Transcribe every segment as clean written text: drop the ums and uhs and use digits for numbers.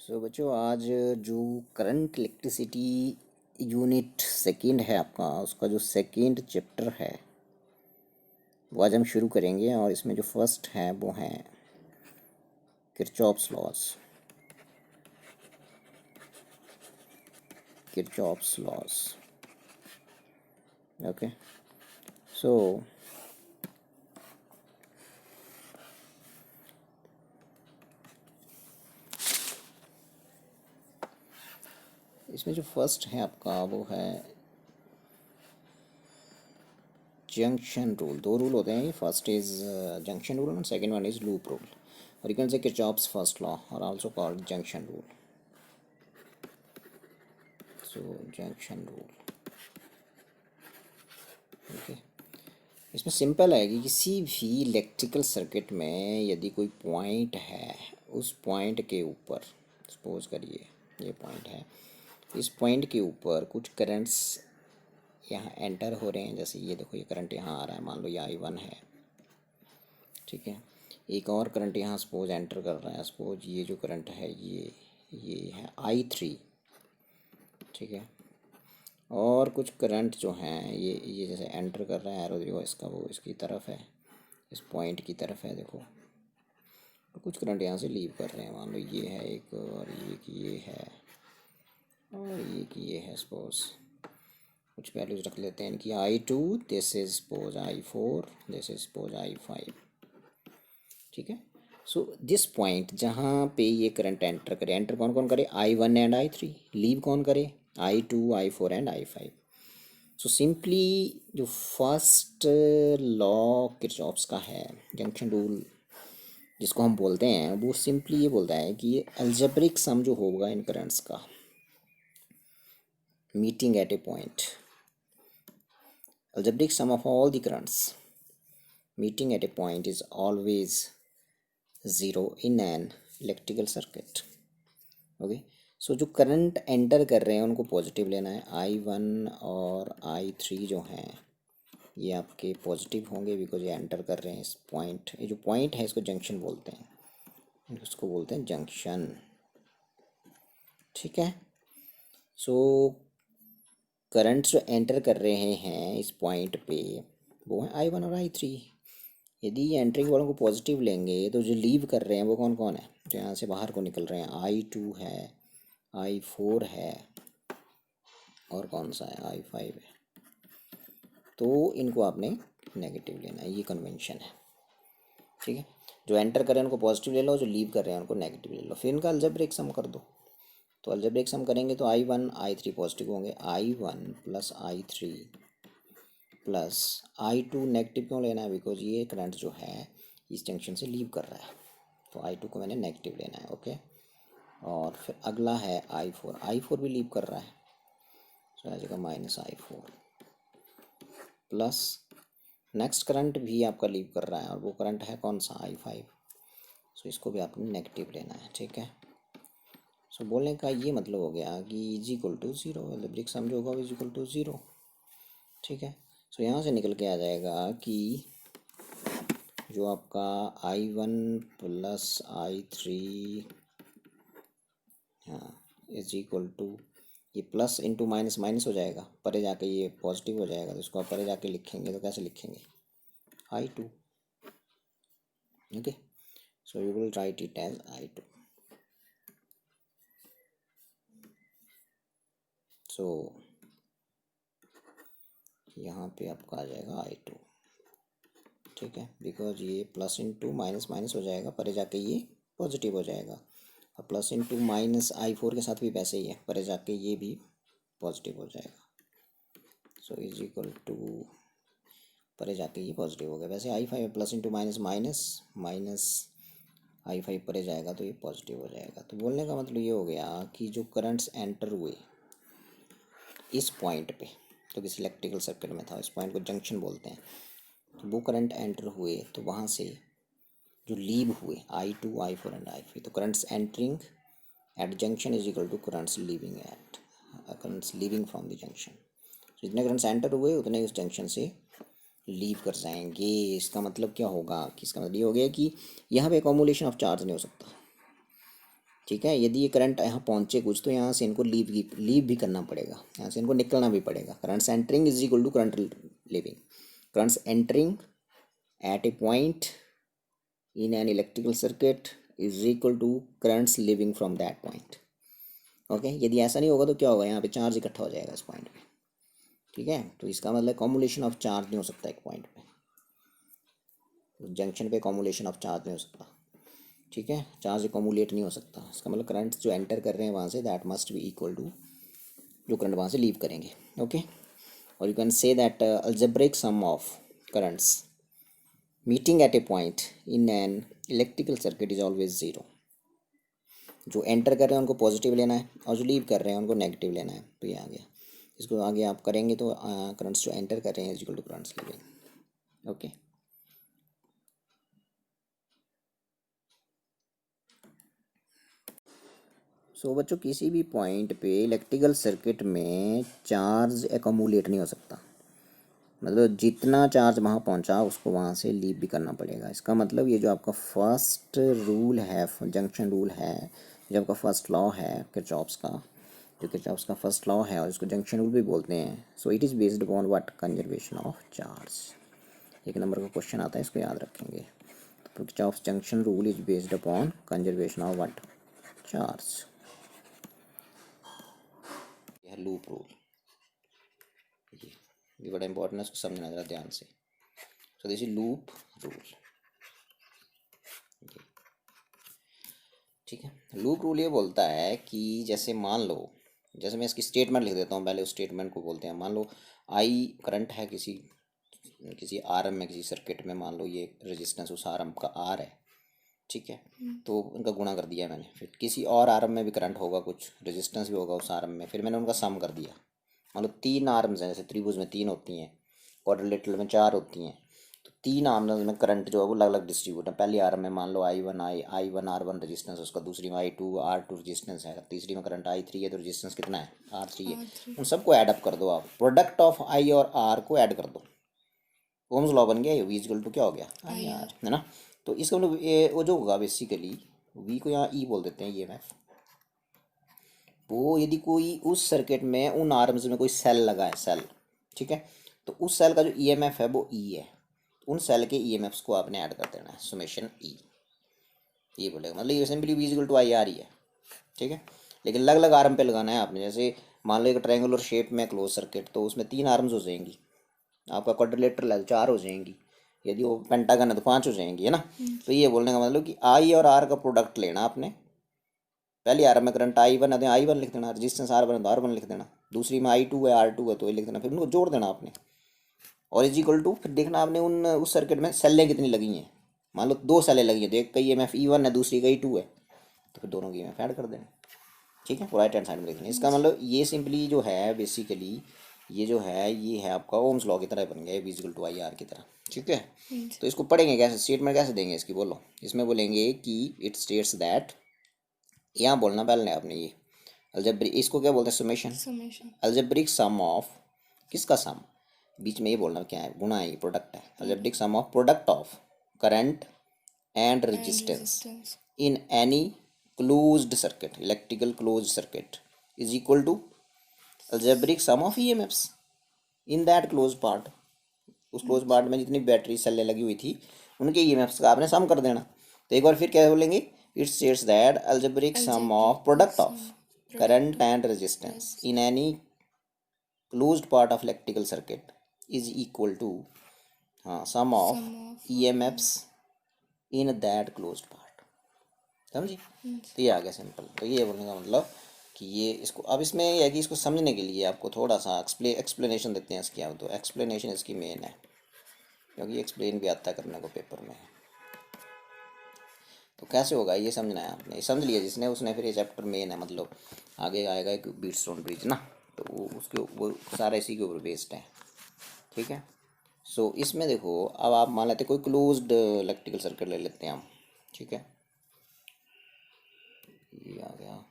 बच्चों आज जो करंट इलेक्ट्रिसिटी यूनिट सेकंड है आपका, उसका जो सेकंड चैप्टर है वो आज हम शुरू करेंगे। और इसमें जो फर्स्ट है वो है Kirchhoff's laws. Kirchhoff's laws, okay. So इसमें जो फर्स्ट है आपका वो है जंक्शन रूल। दो रूल होते हैं, first is junction rule and second one is loop rule, और you can say Kirchhoff's first law और also called junction rule. So junction rule, okay. इसमें सिंपल है कि किसी भी इलेक्ट्रिकल सर्किट में यदि कोई पॉइंट है, उस पॉइंट के ऊपर सपोज करिए ये पॉइंट है, इस पॉइंट के ऊपर कुछ करंट्स यहाँ एंटर हो रहे हैं। जैसे ये देखो, ये करंट यहाँ आ रहा है, मान लो ये I1 है, ठीक है। एक और करंट यहाँ सपोज एंटर कर रहा है, सपोज ये जो करंट है ये है I3, ठीक है। और कुछ करंट जो हैं ये जैसे एंटर कर रहा है, एरो देखो इसका, वो इसकी तरफ है, इस पॉइंट की तरफ है देखो। तो कुछ करंट यहाँ से लीव कर रहे हैं, मान लो ये है एक, और ये है, और ये है। सपोज कुछ वैल्यूज रख लेते हैं इनकी। I2, this is suppose I4, this is suppose I5, ठीक है। सो दिस पॉइंट जहाँ पे ये करंट एंटर करे, एंटर कौन कौन करे? I1 and I3। लीव कौन करे? I2, I4 and I5। So simply जो फर्स्ट लॉ किरचॉफ्स का है, जंक्शन रूल जिसको हम बोलते हैं, वो सिंपली ये बोलता है कि ये अलजेब्रिक सम जो होगा इन करंट्स का meeting at a point, algebraic sum of all the currents meeting at a point is always zero in an electrical circuit, okay. So जो करंट एंटर कर रहे हैं उनको पॉजिटिव लेना है। I1 और I3 जो हैं ये आपके पॉजिटिव होंगे, बिकॉज ये एंटर कर रहे हैं इस पॉइंट। ये जो पॉइंट है इसको जंक्शन बोलते हैं, इसको बोलते हैं जंक्शन, ठीक है। सो करंट्स जो एंटर कर रहे हैं इस पॉइंट पे वो है I1 और I3। यदि ये एंट्रिंग वालों को पॉजिटिव लेंगे तो जो लीव कर रहे हैं वो कौन कौन है? जो यहाँ से बाहर को निकल रहे हैं, I2 है, I4 है, और कौन सा है? I5 है। तो इनको आपने नेगेटिव लेना है, ये कन्वेंशन है, ठीक है। जो एंटर कर रहे हैं उनको पॉजिटिव ले लो, जो लीव कर रहे हैं उनको नेगेटिव ले लो, फिर इनका अलजेब्रिक सम कर दो। तो अलजेब्रिक सम करेंगे तो I1 I3 पॉजिटिव होंगे, I1 plus I3 plus I2 negative क्यों लेना है? बिकॉज ये करंट जो है इस जंक्शन से लीव कर रहा है, तो I2 को मैंने नेगेटिव लेना है, ओके। और फिर अगला है I4 भी लीव कर रहा है, तो आ जाएगा minus I4 plus next current भी आपका लीव कर रहा है, और वो करंट है कौन सा? I5। सो इसको भी आपने नेगेटिव लेना है, ठीक है। सो बोलने का ये मतलब हो गया कि is equal to zero, algebraic sum जो होगा इज इक्वल टू ज़ीरो, ठीक है। सो यहाँ से निकल के आ जाएगा कि जो आपका I1 प्लस I3, हाँ, इज इक्वल टू, ये प्लस इंटू माइनस माइनस हो जाएगा, परे जाके ये पॉजिटिव हो जाएगा, तो इसको आप परे जाके लिखेंगे तो कैसे लिखेंगे? I2, okay. So you will write it as I2। So यहाँ पे आपका आ जाएगा I2, ठीक है। बिकॉज ये प्लस इंटू माइनस माइनस हो जाएगा, परे जाके ये पॉजिटिव हो जाएगा, और प्लस इंटू माइनस I4 के साथ भी वैसे ही है, परे जाके ये भी पॉजिटिव हो जाएगा। सो इज इक्वल टू, परे जाके ये पॉजिटिव हो गया। वैसे I5 plus into minus minus minus I5 परे जाएगा तो ये पॉजिटिव हो जाएगा। तो बोलने का मतलब ये हो गया कि जो करंट्स एंटर हुए इस पॉइंट पे, तो किसी इलेक्ट्रिकल सर्किट में था, इस पॉइंट को जंक्शन बोलते हैं, तो वो करंट एंटर हुए तो वहाँ से जो लीव हुए I2, I4 एंड I5, तो currents entering at junction is equal to currents leaving from the junction. तो जितने करंट्स एंटर हुए उतने उस जंक्शन से लीव कर जाएंगे। इसका मतलब क्या होगा? कि इसका मतलब ये हो गया कि यहाँ पे अकोमोडेशन ऑफ चार्ज नहीं हो सकता, ठीक है। यदि ये करंट यहाँ पहुँचे कुछ तो यहाँ से इनको लीव भी करना पड़ेगा, यहाँ से इनको निकलना भी पड़ेगा। Currents entering is equal to current leaving. Currents entering at a point in an electrical circuit is equal to currents leaving from that point. Okay, यदि ऐसा नहीं होगा तो क्या होगा, यहाँ पे चार्ज इकट्ठा हो जाएगा इस पॉइंट पे। ठीक है, तो इसका मतलब कॉम्युलेशन ऑफ चार्ज नहीं हो सकता एक पॉइंट पे, जंक्शन पे कॉम्युलेशन ऑफ चार्ज नहीं हो सकता। ठीक है, चार्ज एकमुलेट नहीं हो सकता। इसका मतलब करंट जो एंटर कर रहे हैं वहाँ से that must be equal to जो करंट वहाँ से लीव करेंगे। ओके, और you can say that algebraic sum of currents meeting at a point in an electrical circuit is always zero. जो एंटर कर रहे हैं उनको पॉजिटिव लेना है और जो लीव कर रहे हैं उनको नेगेटिव लेना है। तो ये आ गया, इसको आगे आप करेंगे तो करंट्स जो एंटर कर रहे हैं is equal to currents leaving. Okay, so बच्चों किसी भी पॉइंट पे इलेक्ट्रिकल सर्किट में चार्ज एकमुलेट नहीं हो सकता। मतलब जितना चार्ज वहाँ पहुँचा उसको वहाँ से लीव भी करना पड़ेगा। इसका मतलब ये जो आपका फर्स्ट रूल है, जंक्शन रूल है, जो आपका फर्स्ट लॉ है किरचॉफ्स का, जो किरचॉफ्स का फर्स्ट लॉ है और इसको जंक्शन रूल भी बोलते हैं। So it is based upon what, conservation of charge. एक नंबर का क्वेश्चन आता है, इसको याद रखेंगे। तो Kirchhoff's junction rule is based upon conservation of what, charge. यह लूप रूल, ये बड़ा इंपॉर्टेंट है, इसको समझना ज़रा ध्यान से। So this is loop rule. ठीक है, लूप रूल ये बोलता है कि जैसे मान लो, जैसे मैं इसकी स्टेटमेंट लिख देता हूँ, पहले उस स्टेटमेंट को बोलते हैं। मान लो आई करंट है किसी किसी आर एम में, किसी सर्किट में, मान लो ये रेजिस्टेंस उस आर एम का आर है। ठीक है, तो इनका गुणा कर दिया मैंने। फिर किसी और आर एम में भी करंट होगा, कुछ रेजिस्टेंस भी होगा उस आर एम में, फिर मैंने उनका सम कर दिया। मान लो 3 आर्म्स हैं, जैसे त्रिभुज में 3 होती हैं, क्वाड्रिलेटरल में 4 होती हैं। तो 3 आर्म्स में करंट जो है वो अलग अलग डिस्ट्रीब्यूट है। पहली आर्म में मान लो I one R one resistance, उसका दूसरी में आई टू रजिस्टेंस है, तीसरी में करंट आई 3 है, तो रजिस्टेंस कितना है, R3 है। उन सबको ऐड अप कर दो आप, प्रोडक्ट ऑफ आई और आर को ऐड कर दो, ओम्स लॉ बन गया। वी इक्वल टू क्या हो गया, IR, है ना। तो इसका मतलब वो जो होगा बेसिकली, वी को यहाँ ई बोल देते हैं, EMF। वो यदि कोई उस सर्किट में उन आर्म्स में कोई सेल लगा है, सेल, ठीक है, तो उस सेल का जो EMF है वो E है। उन सेल के EMFs को आपने ऐड कर देना है, सुमेशन E, ये बोलेगा। मतलब ये simply V equal to IR ही है। ठीक है, लेकिन अलग अलग आर्म पे लगाना है आपने। जैसे मान लो एक ट्रायंगुलर शेप में क्लोज सर्किट, तो उसमें 3 आर्म्स हो जाएंगी। आपका क्वाड्रिलेटरल है 4 हो जाएंगी। यदि वो पेंटागन है तो 5 हो जाएंगी, है ना। तो ये बोलने का मतलब कि I और R का प्रोडक्ट लेना आपने। पहली आर में करंट I1 है तो I1 लिख देना, रजिस्टेंस R1 है तो R1 लिख देना, दूसरी में I2 है R2 है तो ये लिख देना, फिर उनको जोड़ देना आपने। और इज इक्वल टू फिर देखना आपने उन उस सर्किट में सेलें कितनी लगी हैं। मान लो 2 सेलें लगी हैं, तो एक का EMF E1 है, दूसरी का E2 है, तो फिर दोनों की EMF ऐड कर देना। ठीक है, राइट हैंड साइड में देखना। इसका मतलब ये सिंपली जो है बेसिकली, ये जो है ये है आपका ओम्स लॉ की तरह बन गया, V इक्वल टू IR की तरह। ठीक है, तो इसको पढ़ेंगे कैसे, स्टेटमेंट कैसे देंगे इसकी, बोलो। इसमें बोलेंगे कि इट स्टेट्स दैट, यहाँ बोलना पहले आपने ये अलजेब्रिक, इसको क्या बोलते हैं, सुमेशन। अलजेब्रिक सम ऑफ, किसका सम, बीच में ये बोलना क्या है, गुणा है, प्रोडक्ट है। Algebraic sum of product of current and resistance in any closed circuit, electrical closed circuit, is equal to algebraic sum of EMFs in that close part. उस क्लोज पार्ट में जितनी बैटरी सेलें लगी हुई थी उनके EMFs का आपने सम कर देना। तो एक बार फिर क्या बोलेंगे, it states that algebraic sum of product of current and resistance in any closed part of electrical circuit is equal to sum of EMFs in that closed part। समझी। तो ये आ गया सिंपल। तो ये बोलने का मतलब कि ये इसको, अब इसमें यह है कि इसको समझने के लिए आपको थोड़ा सा एक्सप्लेनेशन देते हैं इसकी। अब तो एक्सप्लेनेशन इसकी मेन है, क्योंकि एक्सप्लेन भी आता है करने को पेपर में। तो कैसे होगा ये समझना है आपने, समझ लिया जिसने उसने, फिर ये चैप्टर मेन है। मतलब आगे आएगा एक बीटस्टोन ब्रिज ना, तो वो उसके वो सारा इसी के ऊपर बेस्ड है। ठीक है, सो इसमें देखो, अब आप मान लेते कोई क्लोज्ड इलेक्ट्रिकल सर्किट ले लेते हैं हम। ठीक है, ये आ गया,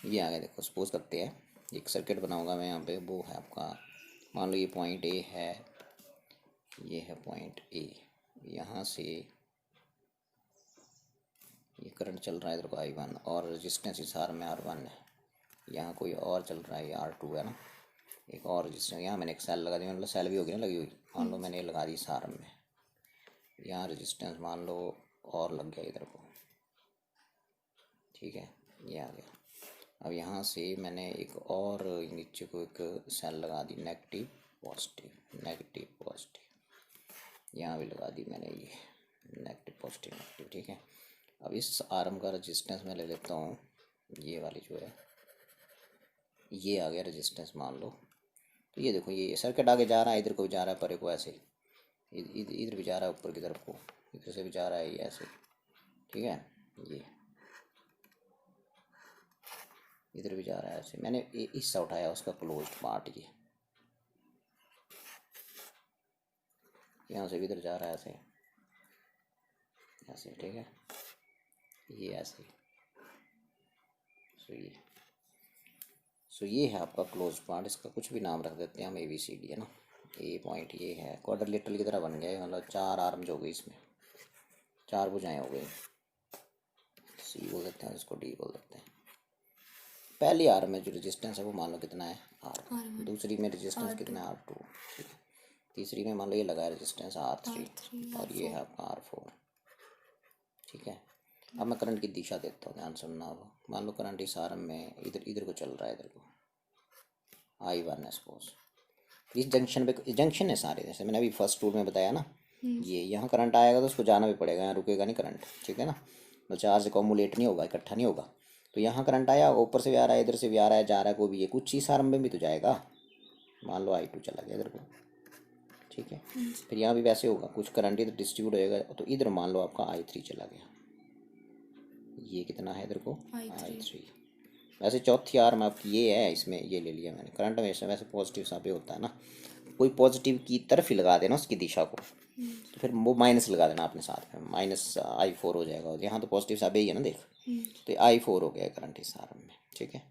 ये आ गया। देखो सपोज करते हैं एक सर्किट बनाऊंगा मैं यहाँ पे, वो है आपका, मान लो ये पॉइंट A है, ये है पॉइंट ए, यहाँ से ये करंट चल रहा है इधर को I1 और रेजिस्टेंस इस आर्म में R1 है, यहाँ कोई और चल रहा है, ये R2 है ना, एक और रेजिस्टेंस, यहाँ मैंने एक सेल लगा दी, मतलब सेल भी होगी ना लगी हुई, मान लो मैंने ये लगा दी इस आर्म में, यहाँ रेजिस्टेंस मान लो और लग गया इधर को, ठीक है, ये आ गया। अब यहाँ से मैंने एक और नीचे को एक सेल लगा दी, नेगेटिव पॉजिटिव, नेगेटिव पॉजिटिव, यहाँ भी लगा दी मैंने ये नेगेटिव पॉजिटिव नेगेटिव, ठीक है। अब इस आर्म का रेजिस्टेंस मैं ले लेता हूँ, ये वाली जो है, ये आ गया रेजिस्टेंस मान लो। तो ये देखो ये सर्किट आगे जा रहा है, इधर को भी जा रहा है परे को ऐसे, इधर भी जा रहा है ऊपर की तरफ को, इधर से भी जा रहा है ये ऐसे, ठीक है, ये इधर भी जा रहा है ऐसे। मैंने हिस्सा उठाया उसका क्लोज्ड पार्ट, ये यहाँ से भी इधर जा रहा है ऐसे ऐसे, ठीक है, ये ऐसे। सो ये है आपका क्लोज पार्ट, इसका कुछ भी नाम रख देते हैं हम, ABCD है ना। ए पॉइंट ये है, क्वाड्रिलेटरल की तरह बन गया है, मतलब 4 आर्म्स हो गई, इसमें 4 भुजाएं हो गई। C बोल देते हैं, इसको D बोल देते हैं। पहली आर्म में जो रेजिस्टेंस है वो मान लो कितना है R, दूसरी में रेजिस्टेंस कितना है R2, ठीक है, तीसरी में मान लो ये लगा है रेजिस्टेंस R3 और ये है आपका R4, ठीक है। अब मैं करंट की दिशा देता हूँ, ध्यान सुनना। अब मान लो करंट इस आर्म में इधर को चल रहा है, इधर को I1 है सपोज, इस जंक्शन पे, जंक्शन है सारे, जैसे मैंने अभी फर्स्ट रूल में बताया ना, ये यहाँ करंट आएगा तो उसको जाना भी पड़ेगा, यहाँ रुकेगा नहीं करंट, ठीक है ना, तो चार्ज अकोमुलेट नहीं होगा, इकट्ठा नहीं होगा। तो यहाँ करंट आया, ऊपर से भी आ रहा है, इधर से भी आ रहा है, जा रहा है, कोई भी ये कुछ इस आर्म में भी तो जाएगा, मान लो I2 चला गया इधर को, ठीक है, फिर यहाँ भी वैसे होगा, कुछ करंट इधर डिस्ट्रीब्यूट होएगा, तो इधर मान लो आपका I3 चला गया, ये कितना है इधर को I3। वैसे चौथी आर्म आपकी ये है, इसमें ये ले लिया मैंने। करंट हमेशा वैसे पॉजिटिव साबित होता है ना, कोई पॉजिटिव की तरफ ही लगा देना उसकी दिशा को, तो फिर वो माइनस लगा देना अपने साथ में, -I4 हो जाएगा, और यहाँ तो पॉजिटिव साबित ही है ना, देख, तो I4 हो गया करंट इस आर्म में, ठीक है।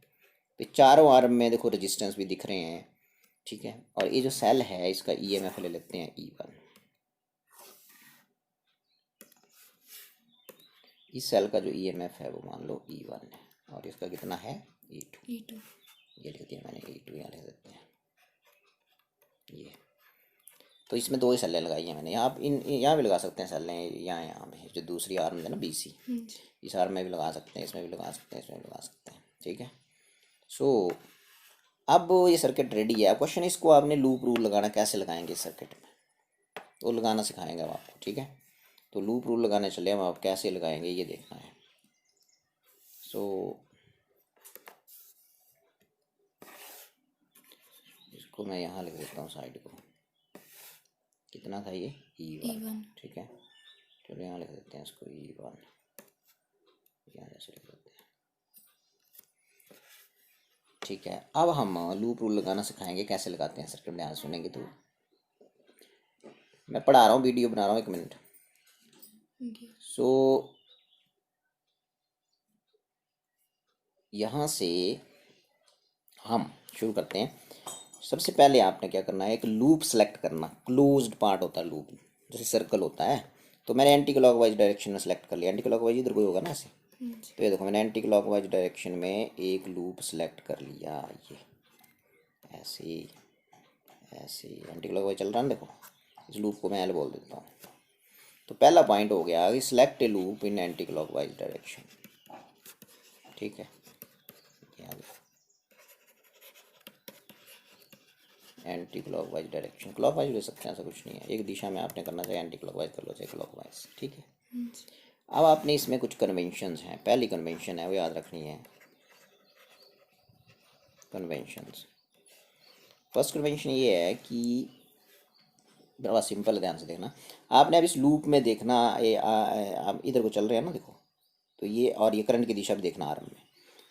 तो चारों आर्म में देखो रेजिस्टेंस भी दिख रहे हैं, ठीक है। और ये जो सेल है इसका EMF ले लेते हैं E1, इस सेल का जो EMF है वो मान लो E1 है, और इसका कितना है E2, ये लिख दिया मैंने E2, यहाँ लिख देते हैं ये। तो इसमें 2 ही सेलें लगाई हैं मैंने, यहाँ यहाँ भी लगा सकते हैं सेलें, यहाँ में जो दूसरी आर्म है ना BC, इस आर्म में भी लगा सकते हैं, इसमें भी लगा सकते हैं, इसमें भी लगा सकते हैं, ठीक है। सो अब ये सर्किट रेडी है। क्वेश्चन इसको आपने लूप रूल लगाना कैसे लगाएंगे इस सर्किट में, तो लगाना सिखाएंगे हम आपको, ठीक है। तो लूप रूल लगाने चले हम, आप कैसे लगाएंगे ये देखना है। सो इसको मैं यहाँ लिख देता हूँ साइड को, कितना था ये E1, ठीक है, चलो यहाँ लिख देते हैं इसको E1, यहाँ जैसे लिख देते हैं, ठीक है। अब हम लूप रूल लगाना सिखाएंगे, कैसे लगाते हैं सर्किट, ध्यान सुनेंगे तो। मैं पढ़ा रहा हूँ, वीडियो बना रहा हूँ, 1 मिनट। सो यहाँ से हम शुरू करते हैं। सबसे पहले आपने क्या करना है, एक लूप सेलेक्ट करना, क्लोज्ड पार्ट होता है लूप, जैसे सर्कल होता है, तो मैंने एंटी क्लॉकवाइज डायरेक्शन में सेलेक्ट कर लिया, एंटी क्लॉकवाइज इधर कोई होगा ना ऐसे, तो ये देखो मैंने एंटी क्लॉकवाइज डायरेक्शन में एक लूप सेलेक्ट कर लिया, ये ऐसे ऐसे एंटी क्लॉकवाइज चल रहा है, देखो इस लूप को मैं L बोल देता हूँ। तो पहला पॉइंट हो गया कि select A loop in anti clockwise direction, ठीक है, एंटी क्लॉकवाइज डायरेक्शन, क्लॉकवाइज ले सकते हैं, ऐसा कुछ नहीं है, एक दिशा में आपने करना चाहिए, एंटी क्लॉकवाइज कर लो चाहे क्लॉकवाइज, ठीक है। अब आपने इसमें कुछ कन्वेंशंस हैं, पहली कन्वेंशन है वो याद रखनी है, कन्वेंशंस। फर्स्ट कन्वेंशन ये है कि बड़ा सिंपल है, ध्यान से देखना। आपने अब इस लूप में देखना, आप इधर को चल रहे हैं ना, देखो, तो ये और ये करंट की दिशा भी देखना आरंभ में,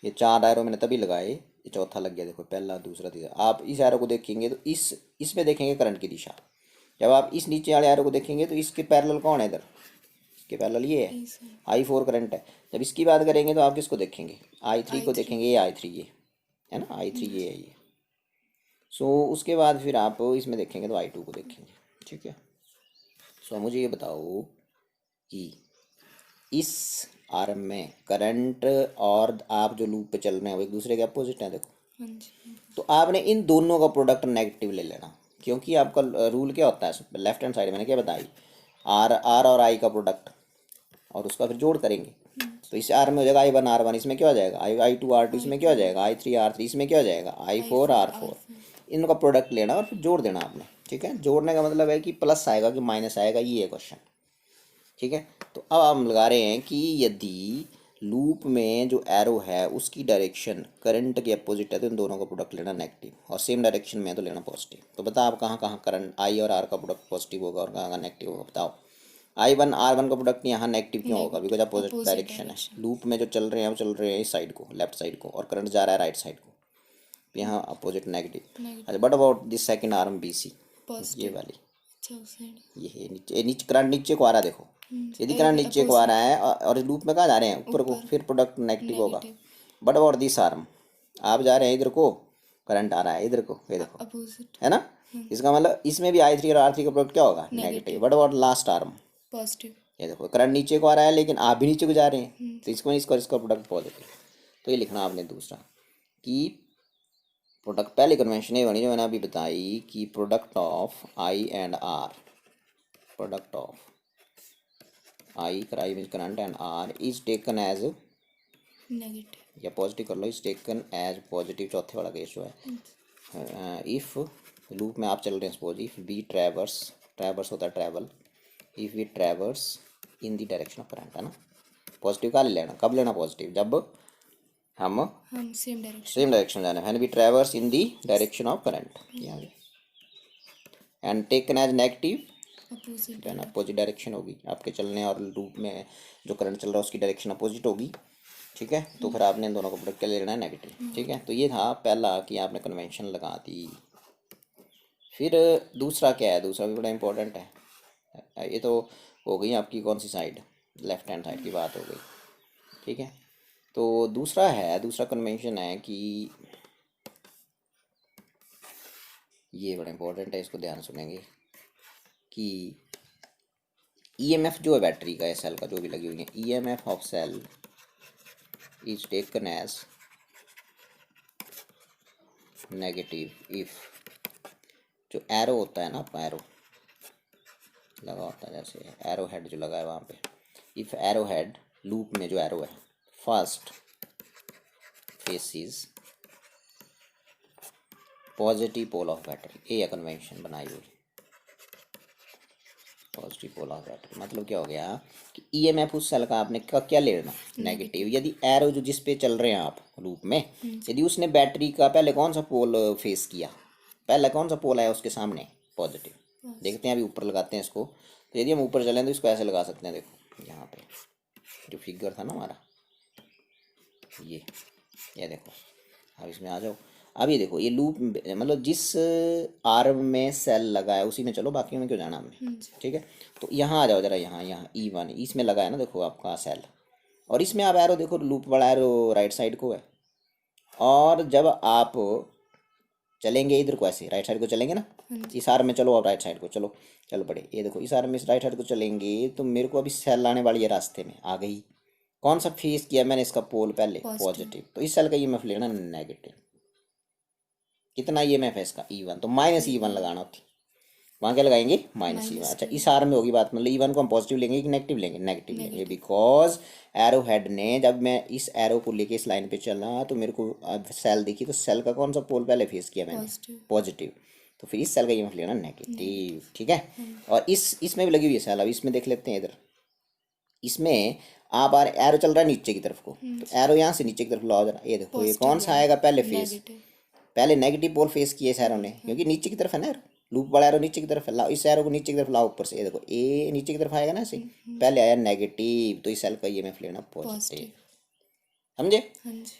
ये 4 एरो मैंने तभी लगाए, ये चौथा लग गया, देखो पहला दूसरा तीसरा। आप इस एरो को देखेंगे तो इसमें देखेंगे करंट की दिशा, जब आप इस नीचे वाले एरो को देखेंगे तो इसके पैरेलल कौन है, इधर इसके पैरेलल ये है, I4 करंट है। जब इसकी बात करेंगे तो आप किसको देखेंगे, I3 को देखेंगे, ये I3 ये है ना, I3 ये है ये। सो उसके बाद फिर आप इसमें देखेंगे तो I2 को देखेंगे, ठीक है। सो मुझे ये बताओ कि इस आर्म में करंट और आप जो लूप पे चल रहे हैं वो एक दूसरे के अपोजिट हैं, देखो। हाँ जी। तो आपने इन दोनों का प्रोडक्ट नेगेटिव ले लेना, क्योंकि आपका रूल क्या होता है लेफ्ट हैंड साइड मैंने क्या बताई, आर आर और आई का प्रोडक्ट और उसका फिर जोड़ करेंगे। तो इस आर में हो जाएगा I1 R1, इसमें क्या हो जाएगा I2 R2, इसमें क्या हो जाएगा I3 R3, इसमें क्या हो जाएगा I4 R4। इनका प्रोडक्ट लेना और फिर जोड़ देना आपने, ठीक है। जोड़ने का मतलब है कि प्लस आएगा कि माइनस आएगा, ये है क्वेश्चन, ठीक है। तो अब हम लगा रहे हैं कि यदि लूप में जो एरो है उसकी डायरेक्शन करंट के अपोजिट है तो इन दोनों का प्रोडक्ट लेना नेगेटिव, और सेम डायरेक्शन में तो लेना पॉजिटिव। तो बताओ आप कहाँ कहाँ करंट आई और आर का प्रोडक्ट पॉजिटिव होगा और कहाँ कहाँ नेगेटिव होगा, बताओ। I1 R1 का प्रोडक्ट यहाँ नेगेटिव क्यों होगा, बिकॉज अपोजिट डायरेक्शन है। लूप में जो चल रहे हैं वो चल रहे हैं इस साइड को, लेफ्ट साइड को, और करंट जा रहा है राइट साइड को, तो यहाँ अपोजिट नेगेटिव। अच्छा, but about this second arm BC, ये वाली, ये नीचे नीचे करंट नीचे को आ रहा है, देखो। यदि करंट नीचे को आ रहा है और लूप में कहाँ जा रहे हैं, ऊपर को, फिर प्रोडक्ट नेगेटिव होगा। बट अबाउट दिस आर्म, आप जा रहे हैं इधर को, करंट आ रहा है इधर को, ये देखो, है ना। इसका मतलब इसमें भी I3 और R3 का प्रोडक्ट क्या होगा, negative. But about last arm, positive. ये देखो करंट नीचे को आ रहा है लेकिन आप भी नीचे को जा रहे हैं, तो इसको इसका प्रोडक्ट पॉजिटिव। तो ये लिखना आपने दूसरा कि प्रोडक्ट, पहले कन्वेंशन ये बनी जो मैंने अभी बताई कि product of I and R, product of I mean current and R is taken as negative या पॉजिटिव कर लो, इज टेकन एज पॉजिटिव, चौथे वाला केस जो है। इफ़ लूप में आप चल रहे हैं, suppose if we traverse, traverse होता है travel, if we traverse in the direction of current, है ना। पॉजिटिव का लेना, कब लेना पॉजिटिव, जब हम सेम सेम डायरेक्शन जाना है, we traverse in the direction of current, and taken as negative, opposite direction होगी आपके चलने और लूप में जो करंट चल रहा है उसकी डायरेक्शन अपोजिट होगी, ठीक है। तो फिर आपने इन दोनों को प्रोडक्ट क्या लेना है, नेगेटिव, ठीक है। तो ये था पहला कि आपने कन्वेंशन लगा दी। फिर दूसरा क्या है, दूसरा भी बड़ा इंपॉर्टेंट है। ये तो हो गई आपकी कौन सी साइड, लेफ्ट हैंड साइड की बात हो गई, ठीक है। तो दूसरा है, दूसरा कन्वेंशन है कि ये बड़ा इंपॉर्टेंट है, इसको ध्यान सुनेंगे कि EMF जो है बैटरी का या सेल का जो भी लगी हुई है, EMF of cell is taken as negative if जो एरो होता है ना, आपका एरो लगा होता है, जैसे एरो हेड जो लगा है वहाँ पे, इफ एरो हेड लूप में जो एरो है first faces positive pole of battery, ये कन्वेंशन बनाई हुई, पॉजिटिव पोल ऑफ बैटरी। मतलब क्या हो गया कि EMF उस सेल का आपने क्या लेना, नेगेटिव। यदि एरो जो जिस पे चल रहे हैं आप लूप में, यदि उसने बैटरी का पहले कौन सा पोल फेस किया, पहले कौन सा पोल आया उसके सामने, पॉजिटिव। देखते हैं अभी ऊपर लगाते हैं इसको। तो यदि हम ऊपर चलें तो इसको ऐसे लगा सकते हैं, देखो यहाँ पे जो फिगर था ना हमारा, ये देखो। अब इसमें आ जाओ, अब ये देखो, ये लूप मतलब जिस आर्म में सेल लगा है उसी में चलो, बाकी में क्यों जाना हमने, ठीक है। तो यहाँ आ जाओ जरा, यहाँ E1 इसमें लगा है ना, देखो आपका सेल, और इसमें आप एरो देखो, लूप वाला एरो राइट साइड को है, और जब आप चलेंगे इधर को ऐसे राइट साइड को चलेंगे ना, इस आर्म में चलो, आप राइट साइड को चलो, चलो पड़े, ये देखो इस आर्म में इस राइट साइड को चलेंगे तो मेरे को अभी सेल आने वाली है, रास्ते में आ गई। कौन सा फेस किया मैंने इसका पोल पहले, पॉजिटिव, तो इस सेल का EMF लेना नेगेटिव। कितना EMF है इसका, E1, तो माइनस E1 लगाना होती, वहाँ क्या लगाएंगे, -E1। अच्छा, इस आर में होगी बात, मतलब E1 को हम पॉजिटिव लेंगे कि नेगेटिव लेंगे, नेगेटिव लेंगे, बिकॉज एरो हेड ने, जब मैं इस एरो को लेके इस लाइन पे चला तो मेरे को सेल दिखी, तो सेल का कौन सा पोल पहले फेस किया मैंने, पॉजिटिव, तो फिर इस सेल का EMF लेना नेगेटिव, ठीक है। और इसमें भी लगी हुई है सेल, अब इसमें देख लेते हैं इधर, इसमें आप एरो चल रहा है नीचे की तरफ को, तो एरो यहाँ से नीचे की तरफ लाओ जरा, ये देखो ये कौन सा आएगा पहले फेस, पहले नेगेटिव पोल फेस किया इस एरो ने, क्योंकि नीचे की तरफ है ना एरो, लूप वाला एरो नीचे की तरफ है, लाओ इस एरो को नीचे की तरफ लाओ ऊपर से, ये देखो ए नीचे की तरफ आएगा ना ऐसे, पहले आया नेगेटिव, तो इस सेल का EMF लेना पॉजिटिव, समझे।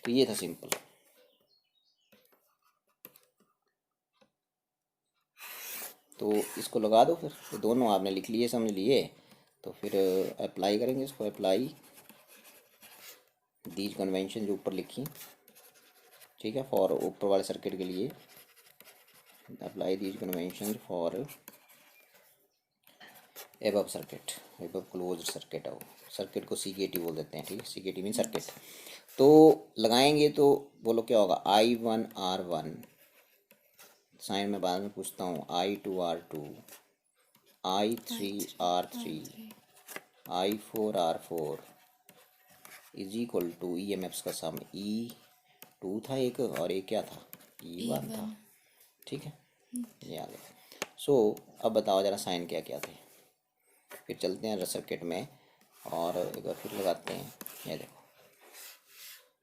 तो ये था सिंपल। तो इसको लगा दो फिर, तो दोनों आपने लिख लिए, समझ लिए, तो फिर अप्लाई करेंगे इसको, अप्लाई दीज कन्वेंशन जो ऊपर लिखी, ठीक है, फॉर ऊपर वाले सर्किट के लिए, apply these convention for above circuit, above close circuit है वो, सर्किट को CKT बोल देते हैं, ठीक है, CKT मीन सर्किट। तो लगाएंगे तो बोलो क्या होगा, I1R1, साइन में बाद में पूछता हूँ, I2R2, I3R3, I4R4 is equal to EMFs का सम E2 था एक, और एक क्या था, E1 था, ठीक है, ये आ गया। सो अब बताओ जरा साइन क्या क्या थे, फिर चलते हैं सर्किट में और एक बार फिर लगाते हैं। ये देखो,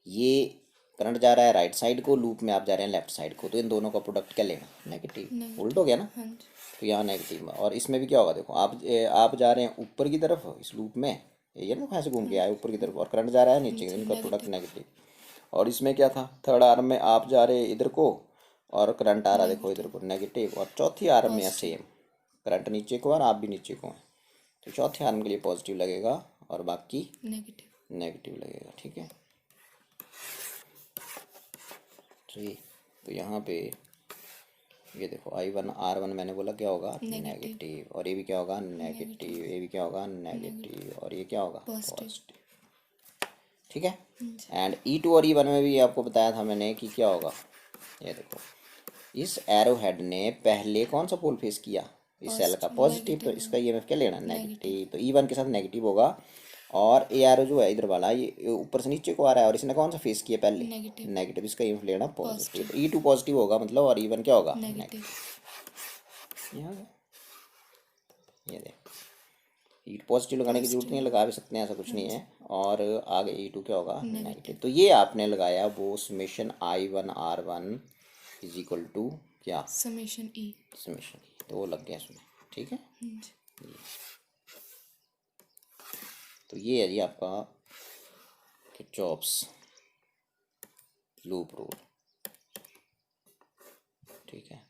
ये करंट जा रहा है राइट साइड को, लूप में आप जा रहे हैं लेफ्ट साइड को, तो इन दोनों का प्रोडक्ट क्या लेना, नेगेटिव, उल्ट हो गया ना, तो यहाँ नेगेटिव। और इसमें भी क्या होगा, देखो आप जा रहे हैं ऊपर की तरफ इस लूप में, ये ना कहाँ से घूम के आए ऊपर की तरफ, और करंट जा रहा है नीचे, इनका प्रोडक्ट नेगेटिव। और इसमें क्या था, थर्ड आर्म में आप जा रहे हैं इधर को और करंट आ रहा है देखो इधर को नेगेटिव, और चौथी आर्म में सेम, करंट नीचे को और आप भी नीचे को हैं, तो चौथे आर्म के लिए पॉजिटिव लगेगा और बाकी नेगेटिव लगेगा, ठीक है। तो यहाँ पे ये देखो I1R1 मैंने बोला क्या होगा, नेगेटिव, और ये भी क्या होगा, नेगेटिव, ये भी क्या होगा, नेगेटिव, और ये क्या होगा, पॉजिटिव, ठीक है। एंड E2 और E1 में भी आपको बताया था मैंने कि क्या होगा, ये देखो, इस एरो हेड ने पहले कौन सा पोल फेस किया, इस सेल का, पॉजिटिव, तो इसका EMF क्या लेना, नेगेटिव, तो E1 के साथ नेगेटिव होगा। और ये एरो जो है इधर वाला, ये ऊपर से नीचे को आ रहा है, और इसने कौन सा फेस किया पहले, नेगेटिव, इसका EMF लेना पॉजिटिव, तो E2 पॉजिटिव होगा मतलब, और E1 क्या होगा, नेगेटिव। ये देख, E पॉजिटिव लगाने की जरूरत नहीं है, लगा भी सकते हैं, ऐसा कुछ नहीं है। और आगे E2 क्या होगा, नेगेटिव। तो ये आपने लगाया वो summation I1R1 is equal to क्या, समेशन E, तो वो लग गया इसमें, ठीक है। तो ये है जी आपका किरचॉफ्स लूप रूल, ठीक है।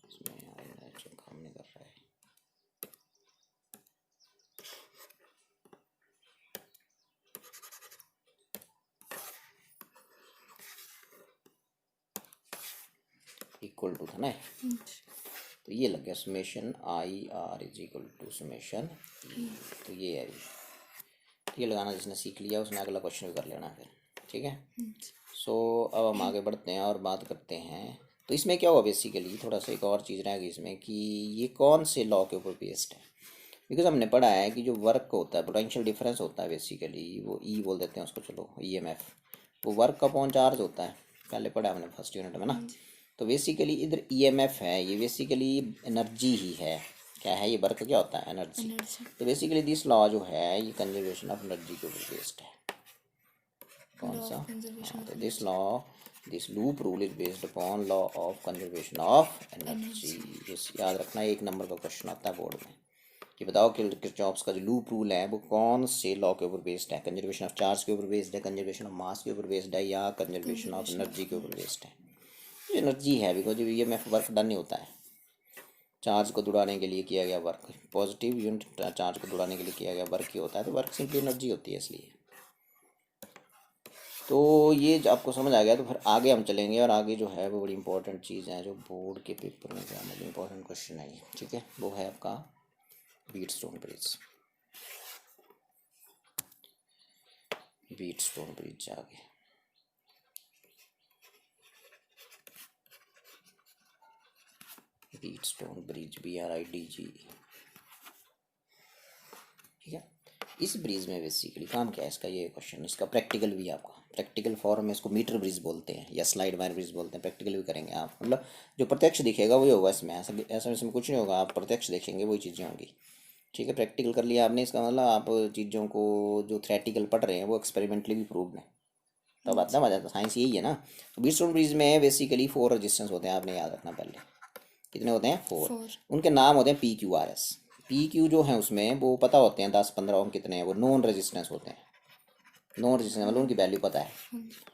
इसमें काम नहीं कर रहा है, इक्वल टू था ना, तो ये लग गया summation IR is equal to summation E, तो ये है, ये लगाना जिसने सीख लिया उसने अगला क्वेश्चन भी कर लेना फिर, ठीक है। सो अब हम आगे बढ़ते हैं और बात करते हैं। तो इसमें क्या हुआ बेसिकली, थोड़ा सा एक और चीज़ रहेगी इसमें कि ये कौन से लॉ के ऊपर बेस्ड है, बिकॉज हमने पढ़ा है कि जो वर्क होता है, पोटेंशियल डिफरेंस होता है बेसिकली, वो E बोल देते हैं उसको, चलो EMF, वो वर्क अपॉन चार्ज होता है, पहले पढ़ा हमने फर्स्ट यूनिट में ना। तो बेसिकली इधर EMF है, ये बेसिकली एनर्जी ही है, क्या है ये, वर्क क्या होता है, एनर्जी। तो बेसिकली दिस लॉ जो है ये कंजर्वेशन ऑफ एनर्जी के ऊपर बेस्ड है, कौन सा, तो this law, this loop rule is based upon law of conservation of energy. याद रखना, एक नंबर का क्वेश्चन आता है बोर्ड में कि बताओ कि किरचॉफ्स का जो लूप रूल है वो कौन से लॉ के ऊपर बेस्ड है, कंजर्वेशन ऑफ चार्ज के ऊपर बेस्ड है, कंजर्वेशन ऑफ मास के ऊपर बेस्ड है, या कंजर्वेशन ऑफ एनर्जी के ऊपर बेस्ड है। एनर्जी है, बिकॉज जब EMF वर्क डन नहीं होता है, चार्ज को दुड़ाने के लिए किया गया वर्क, पॉजिटिव यूनिट चार्ज को दुड़ाने के लिए किया गया वर्क ही होता है, तो वर्क सिंपली एनर्जी होती है इसलिए। तो ये आपको समझ आ गया, तो फिर आगे हम चलेंगे, और आगे जो है वो बड़ी इंपॉर्टेंट चीज़ है जो बोर्ड के पेपर में क्या मतलब इंपॉर्टेंट क्वेश्चन है ये, ठीक है, वो है आपका व्हीटस्टोन ब्रिज, व्हीटस्टोन ब्रिज आगे, व्हीटस्टोन ब्रिज, BRIDG, ठीक है। इस ब्रिज में बेसिकली काम क्या है इसका, ये क्वेश्चन, इसका प्रैक्टिकल भी आपका, प्रैक्टिकल फॉर्म में इसको मीटर ब्रिज बोलते हैं या स्लाइड वायर ब्रिज बोलते हैं, प्रैक्टिकल भी करेंगे आप, मतलब जो प्रत्यक्ष दिखेगा वही होगा इसमें, ऐसा इसमें कुछ नहीं होगा, आप प्रत्यक्ष देखेंगे वही चीज़ें होंगी, ठीक है। प्रैक्टिकल कर लिया आपने, इसका मतलब आप चीज़ों को जो थ्योरेटिकल पढ़ रहे हैं वो एक्सपेरिमेंटली भी प्रूव्ड है, तो बात ना मजा, साइंस यही है ना। तो व्हीटस्टोन ब्रिज में बेसिकली 4 रेजिस्टेंस होते हैं, आपने याद रखना पहले, कितने होते हैं, 4, उनके नाम होते हैं PQRS, PQ जो है उसमें वो पता होते हैं 10-15 ओम कितने हैं, वो नॉन रेजिस्टेंस होते हैं, नॉन रेजिस्टेंस मतलब उनकी वैल्यू पता है।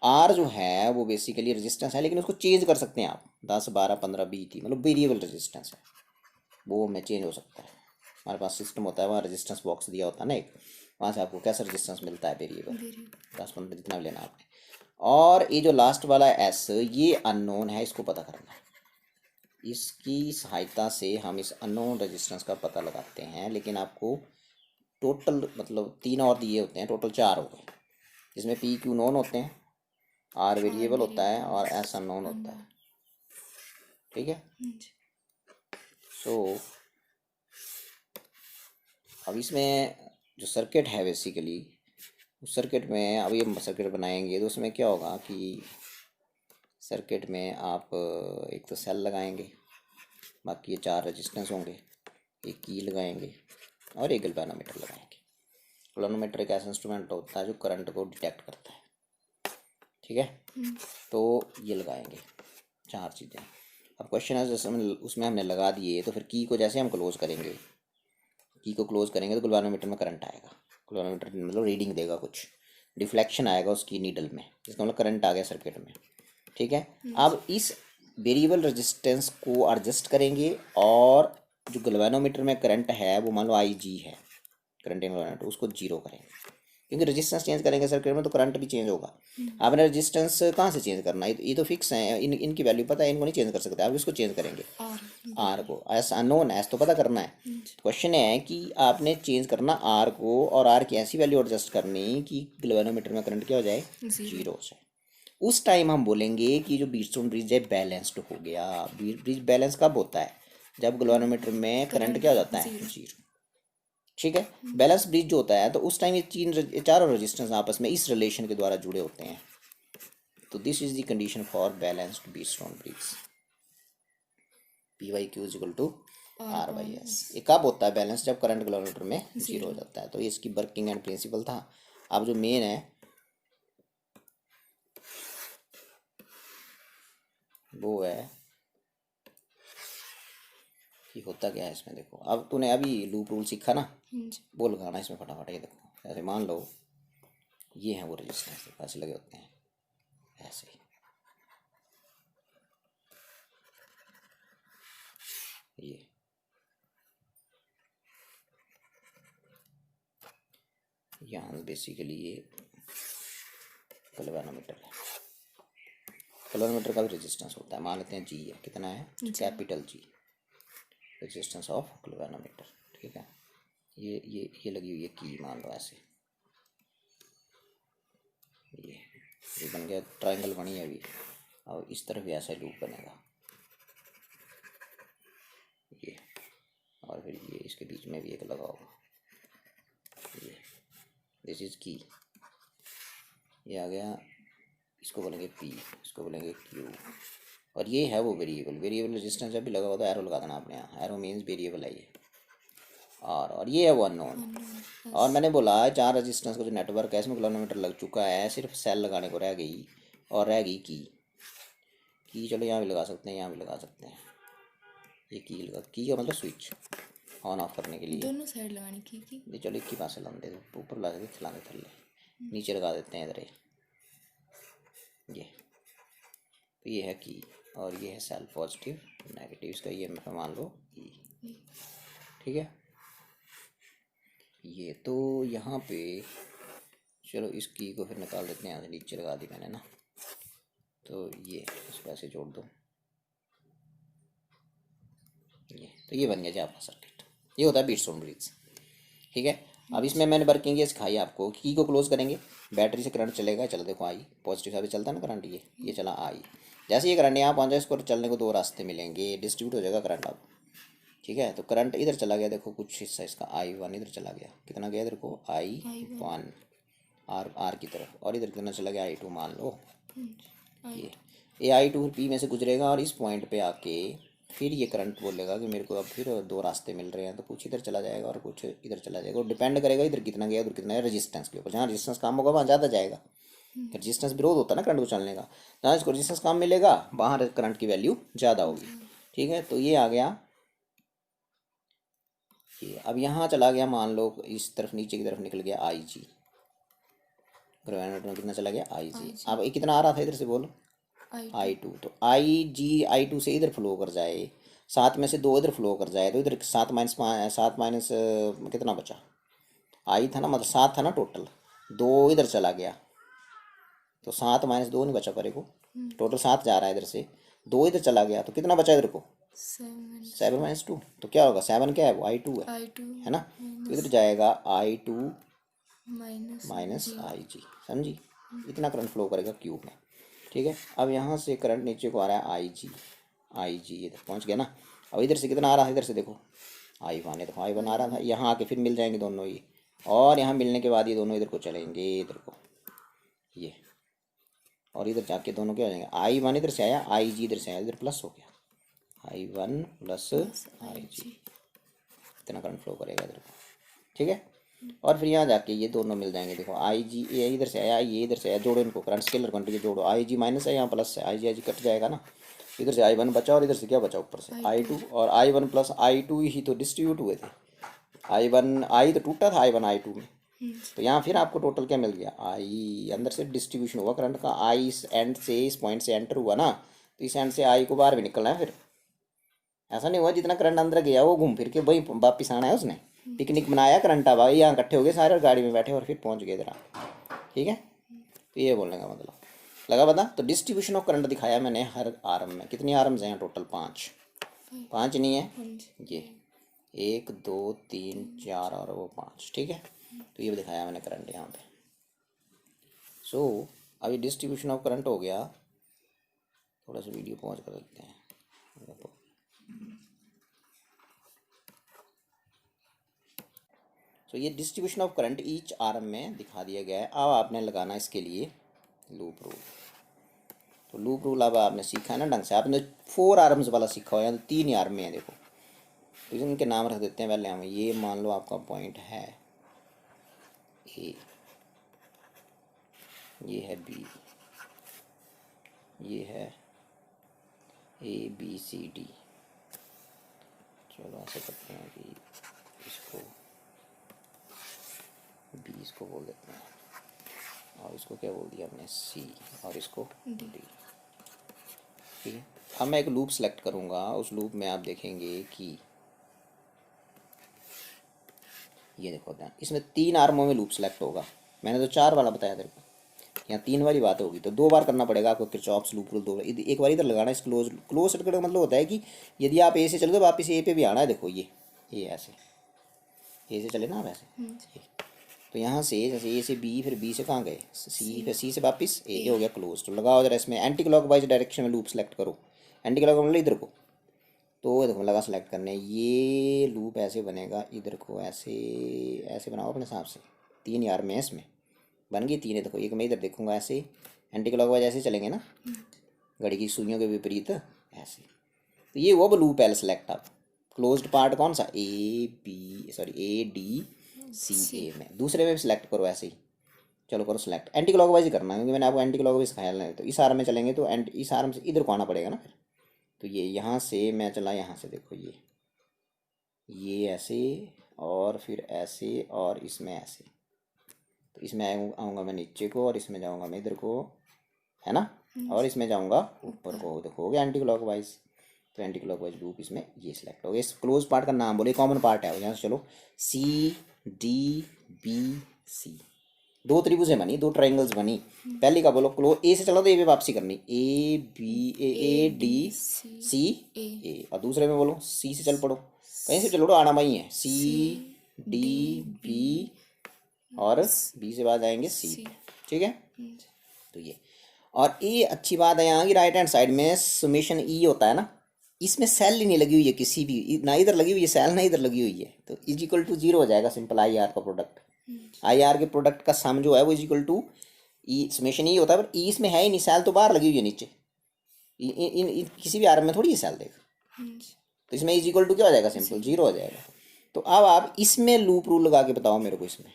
R जो है वो बेसिकली रेजिस्टेंस है, लेकिन उसको चेंज कर सकते हैं आप, 10, 12, 15, 20, 30, मतलब वेरिएबल रेजिस्टेंस है, वो में चेंज हो सकता है। हमारे पास सिस्टम होता है, वहाँ रेजिस्टेंस बॉक्स दिया होता है ना एक, वहाँ से आपको कैसा रेजिस्टेंस मिलता है, वेरिएबल 10-15 जितना भी लेना आपने। और ये जो लास्ट वाला है S, ये अननोन है, इसको पता करना है, इसकी सहायता से हम इस अननोन रेजिस्टेंस का पता लगाते हैं, लेकिन आपको टोटल मतलब 3 और दिए होते हैं, टोटल 4 हो गए, जिसमें पी क्यू नोन होते हैं, आर वेरिएबल होता है और एस अननोन होता है। ठीक है। सो अब इसमें जो सर्किट है बेसिकली, उस सर्किट में अभी हम सर्किट बनाएंगे तो उसमें क्या होगा कि सर्किट में आप एक तो सेल लगाएंगे, बाकी ये 4 रेजिस्टेंस होंगे, एक की लगाएंगे और एक गैल्वेनोमीटर लगाएंगे। गैल्वेनोमीटर एक ऐसा इंस्ट्रूमेंट होता है जो करंट को डिटेक्ट करता है। ठीक है। तो ये लगाएंगे 4 चीज़ें। अब क्वेश्चन है जैसे उसमें हमने लगा दिए, तो फिर की को जैसे हम क्लोज करेंगे, की को क्लोज करेंगे तो गैल्वेनोमीटर में करंट आएगा। गैल्वेनोमीटर मतलब रीडिंग देगा, कुछ डिफ्लेक्शन आएगा उसकी नीडल में, इसका मतलब करंट आ गया सर्किट में। ठीक है। अब इस वेरिएबल रेजिस्टेंस को एडजस्ट करेंगे और जो गैल्वेनोमीटर में करंट है वो मान लो आई जी है, करंट इन गैल्वेनोमीटर, उसको 0 करेंगे, क्योंकि रेजिस्टेंस चेंज करेंगे सर्किट में तो करंट भी चेंज होगा। आपने रेजिस्टेंस कहाँ से चेंज करना है, ये तो फिक्स है, इनकी वैल्यू पता है, इनको नहीं चेंज कर सकते आप, इसको चेंज करेंगे आर को, एस अननोन, एस तो पता करना है। क्वेश्चन है कि आपने चेंज करना आर को, और आर की ऐसी वैल्यू एडजस्ट करनी कि गैल्वेनोमीटर में करंट क्या हो जाए, 0 हो जाए। उस टाइम हम बोलेंगे कि जो व्हीटस्टोन ब्रिज है बैलेंस्ड हो गया। ब्रिज बैलेंस कब होता है, जब गैल्वेनोमीटर में करंट क्या हो जाता है, 0। ठीक है। बैलेंस ब्रिज जो होता है तो उस टाइम ये चारों रेजिस्टेंस आपस में इस रिलेशन के द्वारा जुड़े होते हैं। तो this is the condition for balanced Wheatstone bridge, P by Q is equal to R by S. ये कब होता है बैलेंस, जब करंट गैल्वेनोमीटर में 0 हो जाता है। तो ये इसकी वर्किंग एंड प्रिंसिपल था। अब जो मेन है वो है कि होता क्या है इसमें। देखो अब तूने अभी लूप रूल सीखा ना, वो लगाना इसमें फटाफट। ये देखो ऐसे मान लो ये है वो रेजिस्टेंस, ऐसे लगे होते हैं ऐसे, ये यहाँ बेसिकली ये गैल्वेनोमीटर है। गैल्वेनोमीटर का भी रेजिस्टेंस होता है, मान लेते हैं जी है, कितना है, capital G, resistance of galvanometer. ठीक है। ये लगी हुई है की, मान लो ऐसे, ये बन गया, ट्रायंगल बनी है अभी। और इस तरफ भी ऐसा लूप बनेगा, ये, और फिर ये इसके बीच में भी एक लगा होगा, ये दिस इज की, ये आ गया, इसको बोलेंगे पी, इसको बोलेंगे क्यू, और ये है वो वेरिएबल। वेरिएबल रेजिस्टेंस जब भी लगा होता है एरो लगा देना आपने, यहाँ एरो मीन्स वेरिएबल है ये, और ये है वो अननोन। और मैंने बोला 4 रेजिस्टेंस का जो नेटवर्क है इसमें गैल्वेनोमीटर लग चुका है, सिर्फ सेल लगाने को रह गई, और रह गई की चलो यहाँ भी लगा सकते हैं, यहाँ भी लगा सकते हैं। ये की लगा, की का मतलब स्विच ऑन ऑफ करने के लिए, दोनों साइड लगानी की ये चलो एक ही पास ला दे, ऊपर ला देते, खिलाने थल्ले, नीचे लगा देते हैं इधर ये। तो ये है की, और ये है सेल पॉजिटिव नेगेटिव, इसका ये मान लो ई। ठीक है। ये तो यहाँ पे चलो इस की को फिर निकाल देते हैं, यहाँ से नीचे लगा दी मैंने ना, तो ये इसको ऐसे जोड़ दो, ये तो ये बन गया जी आपका सर्किट। ये होता है व्हीटस्टोन ब्रिज। ठीक है। अब इसमें मैंने वर्किंग ये सिखाई आपको, की को क्लोज करेंगे, बैटरी से करंट चलेगा, चलो देखो आई पॉजिटिव साइड चलता है ना करंट, ये चला आई, जैसे ये करंट यहाँ पहुँचा इसको चलने को 2 रास्ते मिलेंगे, डिस्ट्रीब्यूट हो जाएगा करंट अब। ठीक है। तो करंट इधर चला गया, देखो कुछ हिस्सा इसका I1 इधर चला गया, कितना गया इधर को I1 आर की तरफ, और इधर कितना चला गया I2 मान लो, ये I2 पी में से गुजरेगा, और इस पॉइंट पे आके फिर ये करंट बोलेगा कि मेरे को अब फिर 2 रास्ते मिल रहे हैं, तो कुछ इधर चला जाएगा और कुछ इधर चला जाएगा, और डिपेंड करेगा इधर कितना गया उधर कितना है रेजिस्टेंस के ऊपर। जहाँ रेजिस्टेंस कम होगा वहाँ ज़्यादा जाएगा, रेजिस्टेंस विरोध होता है ना करंट को चलने का, जहाँ इसको रेजिस्टेंस कम मिलेगा वहाँ करंट की वैल्यू ज़्यादा होगी। ठीक है। तो ये आ गया ये। अब यहाँ चला गया, मान लो इस तरफ नीचे की तरफ निकल गया आई जी, ग्रेविमेटर में कितना चला गया आई जी। अब ये कितना आ रहा था इधर से बोलो I2, तो I2 से इधर फ्लो कर जाए, 7 में से 2 इधर फ्लो कर जाए, तो इधर 7 माइनस कितना बचा, आई था ना, मतलब 7 था ना टोटल, 2 इधर चला गया, तो 7 - 2 नहीं बचा परे को, टोटल 7 जा रहा है इधर से, 2 इधर चला गया, तो कितना बचा इधर को 7 7 माइनस 2, तो क्या होगा, 7 क्या है वो आई 2 है I2 है ना। तो इधर जाएगा आई 2 माइनस माइनस G। आई जी, समझी। इतना करंट फ्लो करेगा क्यूब में, ठीक है। अब यहाँ से करंट नीचे को आ रहा है आई जी इधर पहुँच गया ना। अब इधर से कितना आ रहा है, इधर से देखो I1 है, देखो I1 आ रहा था, यहाँ आके फिर मिल जाएंगे दोनों ये, और यहाँ मिलने के बाद ये दोनों इधर को चलेंगे, इधर को ये, और इधर जाके दोनों क्या हो जाएंगे, I1 इधर से आया, आई जी इधर से आया, इधर प्लस हो गया, I1 प्लस आई जी, इतना करंट फ्लो करेगा इधर को, ठीक है। और फिर यहाँ जाके ये दोनों मिल जाएंगे, देखो आई जी, ये इधर से आया, ये इधर से आया, जोड़ो इनको, करंट स्केलर क्वांटिटी जोड़ो, आई जी माइनस है, यहाँ प्लस है, आई जी कट जाएगा ना, इधर से आई 1 बचा और इधर से क्या बचा, ऊपर से आई 2, और I1 प्लस I2 ही तो डिस्ट्रीब्यूट हुए थे, आई तो टूटा था I1 I2 में, तो यहाँ फिर आपको टोटल क्या मिल गया, आई अंदर से डिस्ट्रीब्यूशन हुआ करंट का, आई इस एंड से, इस पॉइंट से एंटर हुआ ना, तो इस एंड से आई को बाहर भी निकलना है, फिर ऐसा नहीं हुआ जितना करंट अंदर गया वो घूम फिर के वही वापिस आना है उसने, पिकनिक बनाया करंट, अब यहाँ इकट्ठे हो गए सारे और गाड़ी में बैठे और फिर पहुँच गए इधर, ठीक है। तो ये बोलने का मतलब लगा पता। तो डिस्ट्रीब्यूशन ऑफ करंट दिखाया मैंने हर आर्म में, कितनी आर्म्स हैं टोटल, 5, 5 नहीं है ये, 1 2 3 4 और वो 5, ठीक है। तो ये दिखाया मैंने करंट यहाँ पे। सो अभी डिस्ट्रीब्यूशन ऑफ करंट हो गया, थोड़ा सा वीडियो पॉज कर देते हैं। सो ये distribution of current each arm में दिखा दिया गया है। अब आपने लगाना इसके लिए लूप रूल। तो लूप रूल अब आपने सीखा है ना ढंग से, आपने 4 आर्म्स वाला सीखा हो, या तो 3 ही आर्म में है देखो, तो इनके नाम रख देते हैं पहले हम। ये मान लो आपका पॉइंट है ए, ये है बी, ये है ABCD। चलो ऐसे करते हैं कि इसको बी इसको बोल देते हैं, और इसको क्या बोल दिया हमने C, और इसको D, ठीक है। अब मैं एक लूप सेलेक्ट करूँगा, उस लूप में आप देखेंगे कि ये देखो ध्यान, इसमें 3 आर्मों में लूप सेलेक्ट होगा, मैंने तो 4 वाला बताया तेरे को, यहाँ 3 वाली बात होगी, तो 2 बार करना पड़ेगा आपको किरचॉफ्स लूप रूल, 2 बार, एक बार इधर लगाना इस क्लोज सर्किट का मतलब होता है कि यदि आप ए से चले तो वापस ए पे भी आना है, देखो ये ऐसे ए से चले ना वैसे, तो यहाँ से जैसे ए से बी, फिर बी से कहाँ गए सी, फिर सी से वापस ए हो गया क्लोज। तो लगाओ जरा इसमें एंटी क्लॉकवाइज डायरेक्शन में लूप सेलेक्ट करो, एंटी क्लॉक मतलब इधर को, तो देखो लगा सेलेक्ट करने, ये लूप ऐसे बनेगा, इधर को ऐसे ऐसे बनाओ अपने हिसाब से, 3 यार में इसमें बन गई 3 है। देखो एक मैं इधर देखूंगा ऐसे, एंटी क्लॉकवाइज ऐसे चलेंगे ना, घड़ी की सुइयों के विपरीत ऐसे, तो ये वो लूप है सेलेक्ट। आप क्लोज्ड पार्ट कौन सा, ADCA में, दूसरे में भी सिलेक्ट करो ऐसे ही, चलो करो सेलेक्ट, एंटी क्लॉकवाइज ही करना है क्योंकि मैंने आपको एंटी क्लॉकवाइज सिखाया है। तो इस आर्म में चलेंगे तो इस आर्म से इधर को आना पड़ेगा ना फिर, तो ये यहाँ से मैं चला, यहाँ से देखो ये ऐसे, और फिर ऐसे, और इसमें ऐसे, तो इसमें आऊँगा मैं नीचे को, और इसमें जाऊँगा मैं इधर को, है ना, और इसमें जाऊँगा ऊपर को, देखो हो गया एंटी क्लॉकवाइज। तो एंटी क्लॉकवाइज लूप इसमें ये सिलेक्ट हो गया। इस क्लोज पार्ट का नाम बोले, कॉमन पार्ट है यहाँ से, चलो CDBC, 2 त्रिभुजें बनी, 2 ट्रायंगल्स बनी। पहली का बोलो क्लोज, ए से चलो तो ए पे वापसी करनी, ADCA, और दूसरे में बोलो C से चल पड़ो, कहीं से चलो आना वही है, CDB, और B से बाद आएंगे C, ठीक है। तो ये, और ये अच्छी बात है यहाँ की, राइट हैंड साइड में समेशन E होता है ना, इसमें सेल ही नहीं लगी हुई है किसी भी, ना इधर लगी हुई है सेल, ना इधर लगी हुई है, तो इज इक्वल टू 0 हो जाएगा सिंपल। IR का प्रोडक्ट, IR के प्रोडक्ट का सम जो है वो is equal to E, summation E होता है, पर E इसमें है ही नहीं, सेल तो बाहर लगी हुई है नीचे, किसी भी आर में थोड़ी सेल देगा, तो इसमें इज इक्वल टू क्या हो जाएगा, सिंपल 0 हो जाएगा। तो अब आप इसमें लूप रूल लगा के बताओ मेरे को, इसमें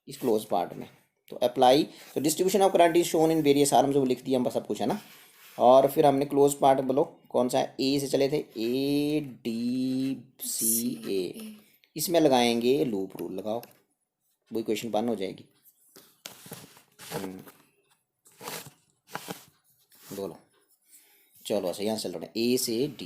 इस क्लोज पार्ट में, तो अप्लाई। तो distribution of current is shown in various arms, वो लिख दिया हम सब कुछ, है ना। और फिर हमने क्लोज पार्ट बोलो कौन सा है, ए से चले थे, ADCA, इसमें लगाएंगे लूप रूल, लगाओ, वो इक्वेशन 1 हो जाएगी। बोलो, चलो ऐसे यहाँ से चल रहे हैं A से D,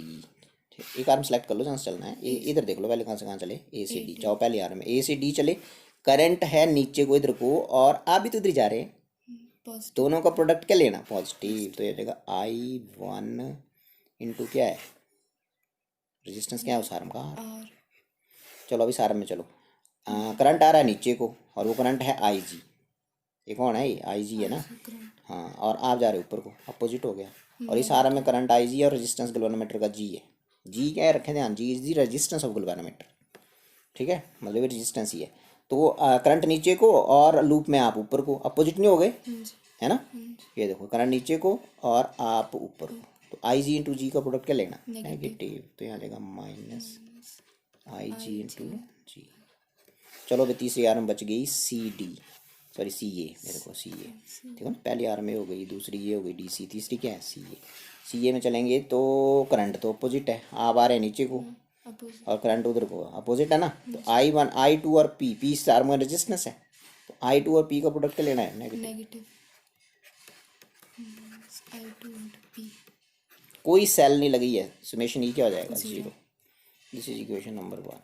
एक आर्म सेलेक्ट कर लो जहाँ से चलना है, इधर देख लो पहले कहाँ से कहाँ चले, A से D जाओ, पहले आर्म में A से D चले, करंट है नीचे को इधर को, और आप भी तो इधर जा रहे हैं, दोनों का प्रोडक्ट क्या लेना, पॉजिटिव, तो ये जाएगा I1 इंटू क्या है रेजिस्टेंस क्या है उस आर्म का? R चलो अभी इस आर्म में चलो, करंट आ रहा है नीचे को और वो करंट है आई जी। ये कौन है? ये आई जी है ना। करंट हाँ, और आप जा रहे हो ऊपर को, अपोजिट हो गया। और इस आर्म में करंट आई जी और रेजिस्टेंस गैल्वेनोमीटर का जी है। जी क्या है, रखें ध्यान, G is the resistance of galvanometer. ठीक है, मतलब ये रेजिस्टेंस ही है। तो करंट नीचे को और लूप में आप ऊपर को, अपोजिट नहीं हो गए, है ना। ये देखो, करंट नीचे को और आप ऊपर को, तो आई जी इंटू जी का प्रोडक्ट क्या लेना? नेगेटिव। तो यहाँ जाएगा माइनस आई जी इंटू जी। चलो अभी तीसरी आर्म बच गई सी डी, सॉरी सी ए, मेरे को सी ए। देखो ना, पहली आर्म में हो गई, दूसरी ये हो गई डी सी, तीसरी क्या है? सी ए। सी ए में चलेंगे तो करंट तो अपोजिट है, आप आ रहे हैं नीचे को अपोजिट और करंट उधर को, अपोजिट है ना। तो आई वन, आई टू और पी, पी इस आर्म में रेजिस्टेंस है, तो आई टू और पी का प्रोडक्ट क्या लेना है? Negative. Negative I2 into P कोई सेल नहीं लगी है, सुमेशन ई क्या हो जाएगा? Zero. Zero. This is equation number 1।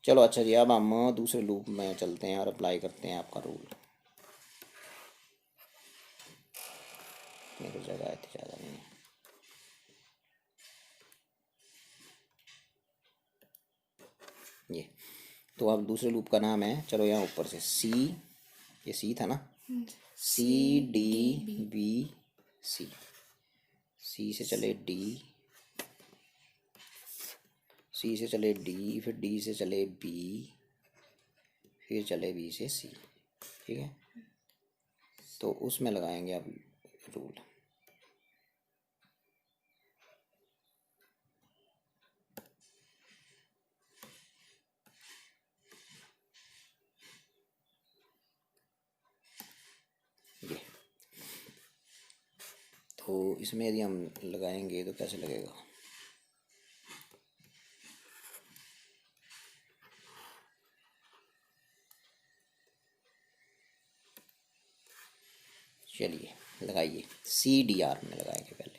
चलो अच्छा जी, अब हम दूसरे लूप में चलते हैं और अप्लाई करते हैं आपका रूल। मेरे को जगह है ज़्यादा नहीं है। ये तो अब दूसरे लूप का नाम है, चलो यहाँ ऊपर से सी, ये सी था ना, सी डी बी सी। सी से चले डी, सी से चले डी, फिर डी से चले बी, फिर चले बी से सी। ठीक है, तो उसमें लगाएंगे अब रूल। ये तो इसमें यदि हम लगाएंगे तो कैसे लगेगा? चलिए लगाइए, सी डी आर में लगाएंगे पहले।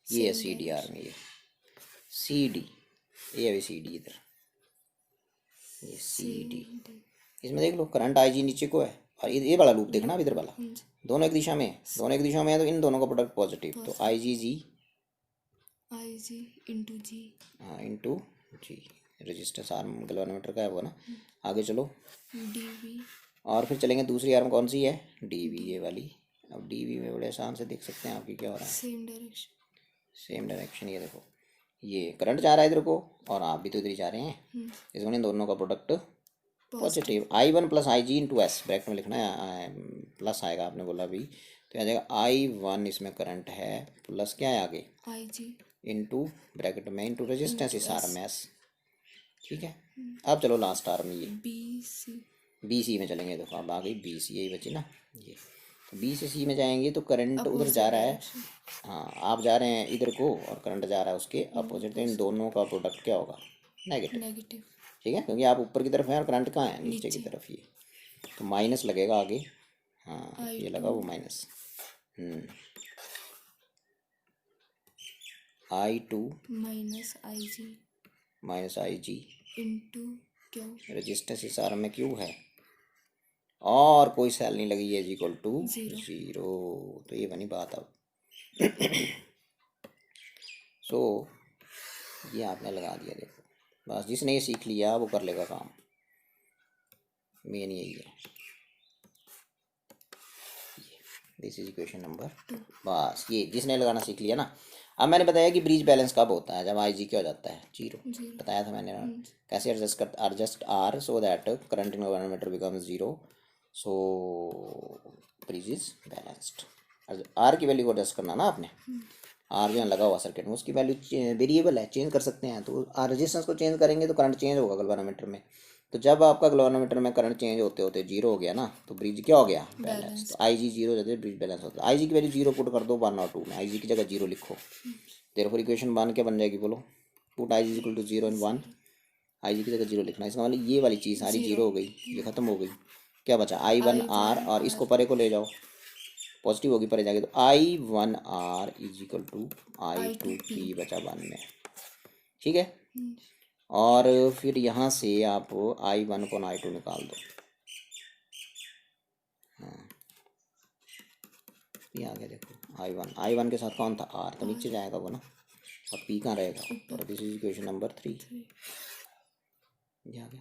ये है सी डी आर में, ये सी डी, ये अभी सी डी इधर, ये सी डी। इसमें देख लो, करंट आई जी नीचे को है और ये वाला लूप देखना, अब इधर वाला, दोनों एक दिशा में है, दोनों एक दिशा में है, तो इन दोनों का प्रोडक्ट पॉजिटिव, तो आई जी जी, आई जी इंटू जी, हाँ इंटू जी, रजिस्टर आर्म गैल्वेनोमीटर का है वो ना। आगे चलो, डी वी, और फिर चलेंगे दूसरी आर्म कौन सी है? डी वी, ये वाली। अब डी वी में बड़े आसान से देख सकते हैं आपकी क्या हो रहा है, सेम डायरेक्शन, सेम डायरेक्शन। ये देखो, ये करंट जा रहा है इधर को और आप भी तो इधर ही जा रहे हैं, इसमें इन दोनों का product positive. I one plus I G into S, bracket में लिखना है, प्लस आएगा आपने बोला अभी, तो आ जाएगा आई वन, इसमें करंट है, प्लस क्या है आगे? आई जी इंटू ब्रैकेट में इंटू रेजिस्टेंस इस आर में एस। ठीक है, अब चलो लास्ट आर में, ये बी सी, बी सी में चलेंगे। देखो अब आ गई बी सी, यही बची ना ये। तो बी से सी में जाएंगे तो करंट उधर जा रहा है, हाँ आप जा रहे हैं इधर को और करंट जा रहा है उसके अपोजिट, तो इन दोनों का प्रोडक्ट क्या होगा? नेगेटिव। नेगेटिव, ठीक है, क्योंकि आप ऊपर की तरफ हैं और करंट कहाँ है? नीचे की तरफ। ये तो माइनस लगेगा आगे, हाँ ये लगा वो minus. I two minus I G minus I G into Q, resistance इस आर में क्यू है और कोई सेल नहीं लगी है, इक्वल टू जीरो। तो ये बनी बात अब। सो ये आपने लगा दिया, देखो बस जिसने ये सीख लिया वो कर लेगा काम, मेन यही है। This is equation number 2। बस ये जिसने लगाना सीख लिया ना। अब मैंने बताया कि ब्रिज बैलेंस कब होता है, जब आई जी क्या हो जाता है? जीरो। बताया था मैंने ना, कैसे adjust R so that current in galvanometer becomes zero, so bridge is balanced. R की वैल्यू को एडजस्ट करना ना आपने, आर जो लगा हुआ सर्किट में उसकी वैल्यू वेरिएबल है, चेंज कर सकते हैं, तो आर रेजिस्टेंस को चेंज करेंगे तो करंट चेंज होगा गैल्वेनोमीटर में। तो जब आपका गैल्वेनोमीटर में करंट चेंज होते होते जीरो हो गया ना, तो ब्रिज क्या हो गया? बैलेंस। तो आई जी जीरो जाते ब्रिज बैलेंस होता है। आई जी की वैल्यू जीरो पुट कर दो 1 और 2 में, आई जी की जगह जीरो लिखो, देयरफॉर इक्वेशन 1 क्या बन जाएगी बोलो? Put I G equal to 0 and 1, I G की जगह जीरो लिखना। इसका मतलब ये वाली चीज़ सारी जीरो हो गई, ये खत्म हो गई। क्या बचा? आई वन आर, और इसको परे को ले जाओ, पॉजिटिव होगी परे जाके, तो I one R is equal to I two P बचा 1 में। ठीक है, और फिर यहाँ से आप आई वन को आई टू निकाल दो, हाँ ये आ गया, देखो I1 के साथ कौन था R, तो नीचे जाएगा वो ना, और P कहाँ रहेगा, और दिस इज इक्वेशन नंबर 3। 3 ये आ गया।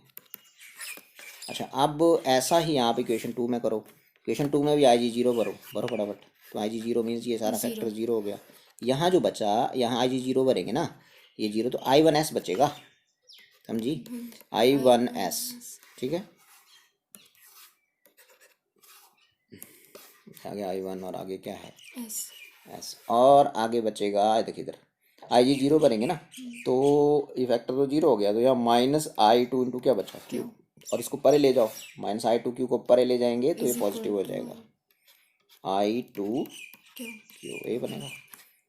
अच्छा अब ऐसा ही आप इक्वेशन 2 में करो। इक्वेशन 2 में भी IG0 भरो भरो फटाफट। तो IG0 मीन्स ये सारा फैक्टर 0 हो गया। यहाँ जो बचा, यहाँ IG0 भरेंगे ना, ये 0 तो I1S बचेगा, समझी, I1S, ठीक है। आगे I1 और आगे क्या है S, और आगे बचेगा, देखिए इधर IG0 भरेंगे ना, तो ये फैक्टर तो 0 हो गया, तो यहाँ -I2 इंटू क्या बचा Q, और इसको परे ले जाओ, -I2Q को परे ले जाएंगे तो ये पॉजिटिव हो जाएगा, I2Q ये बनेगा।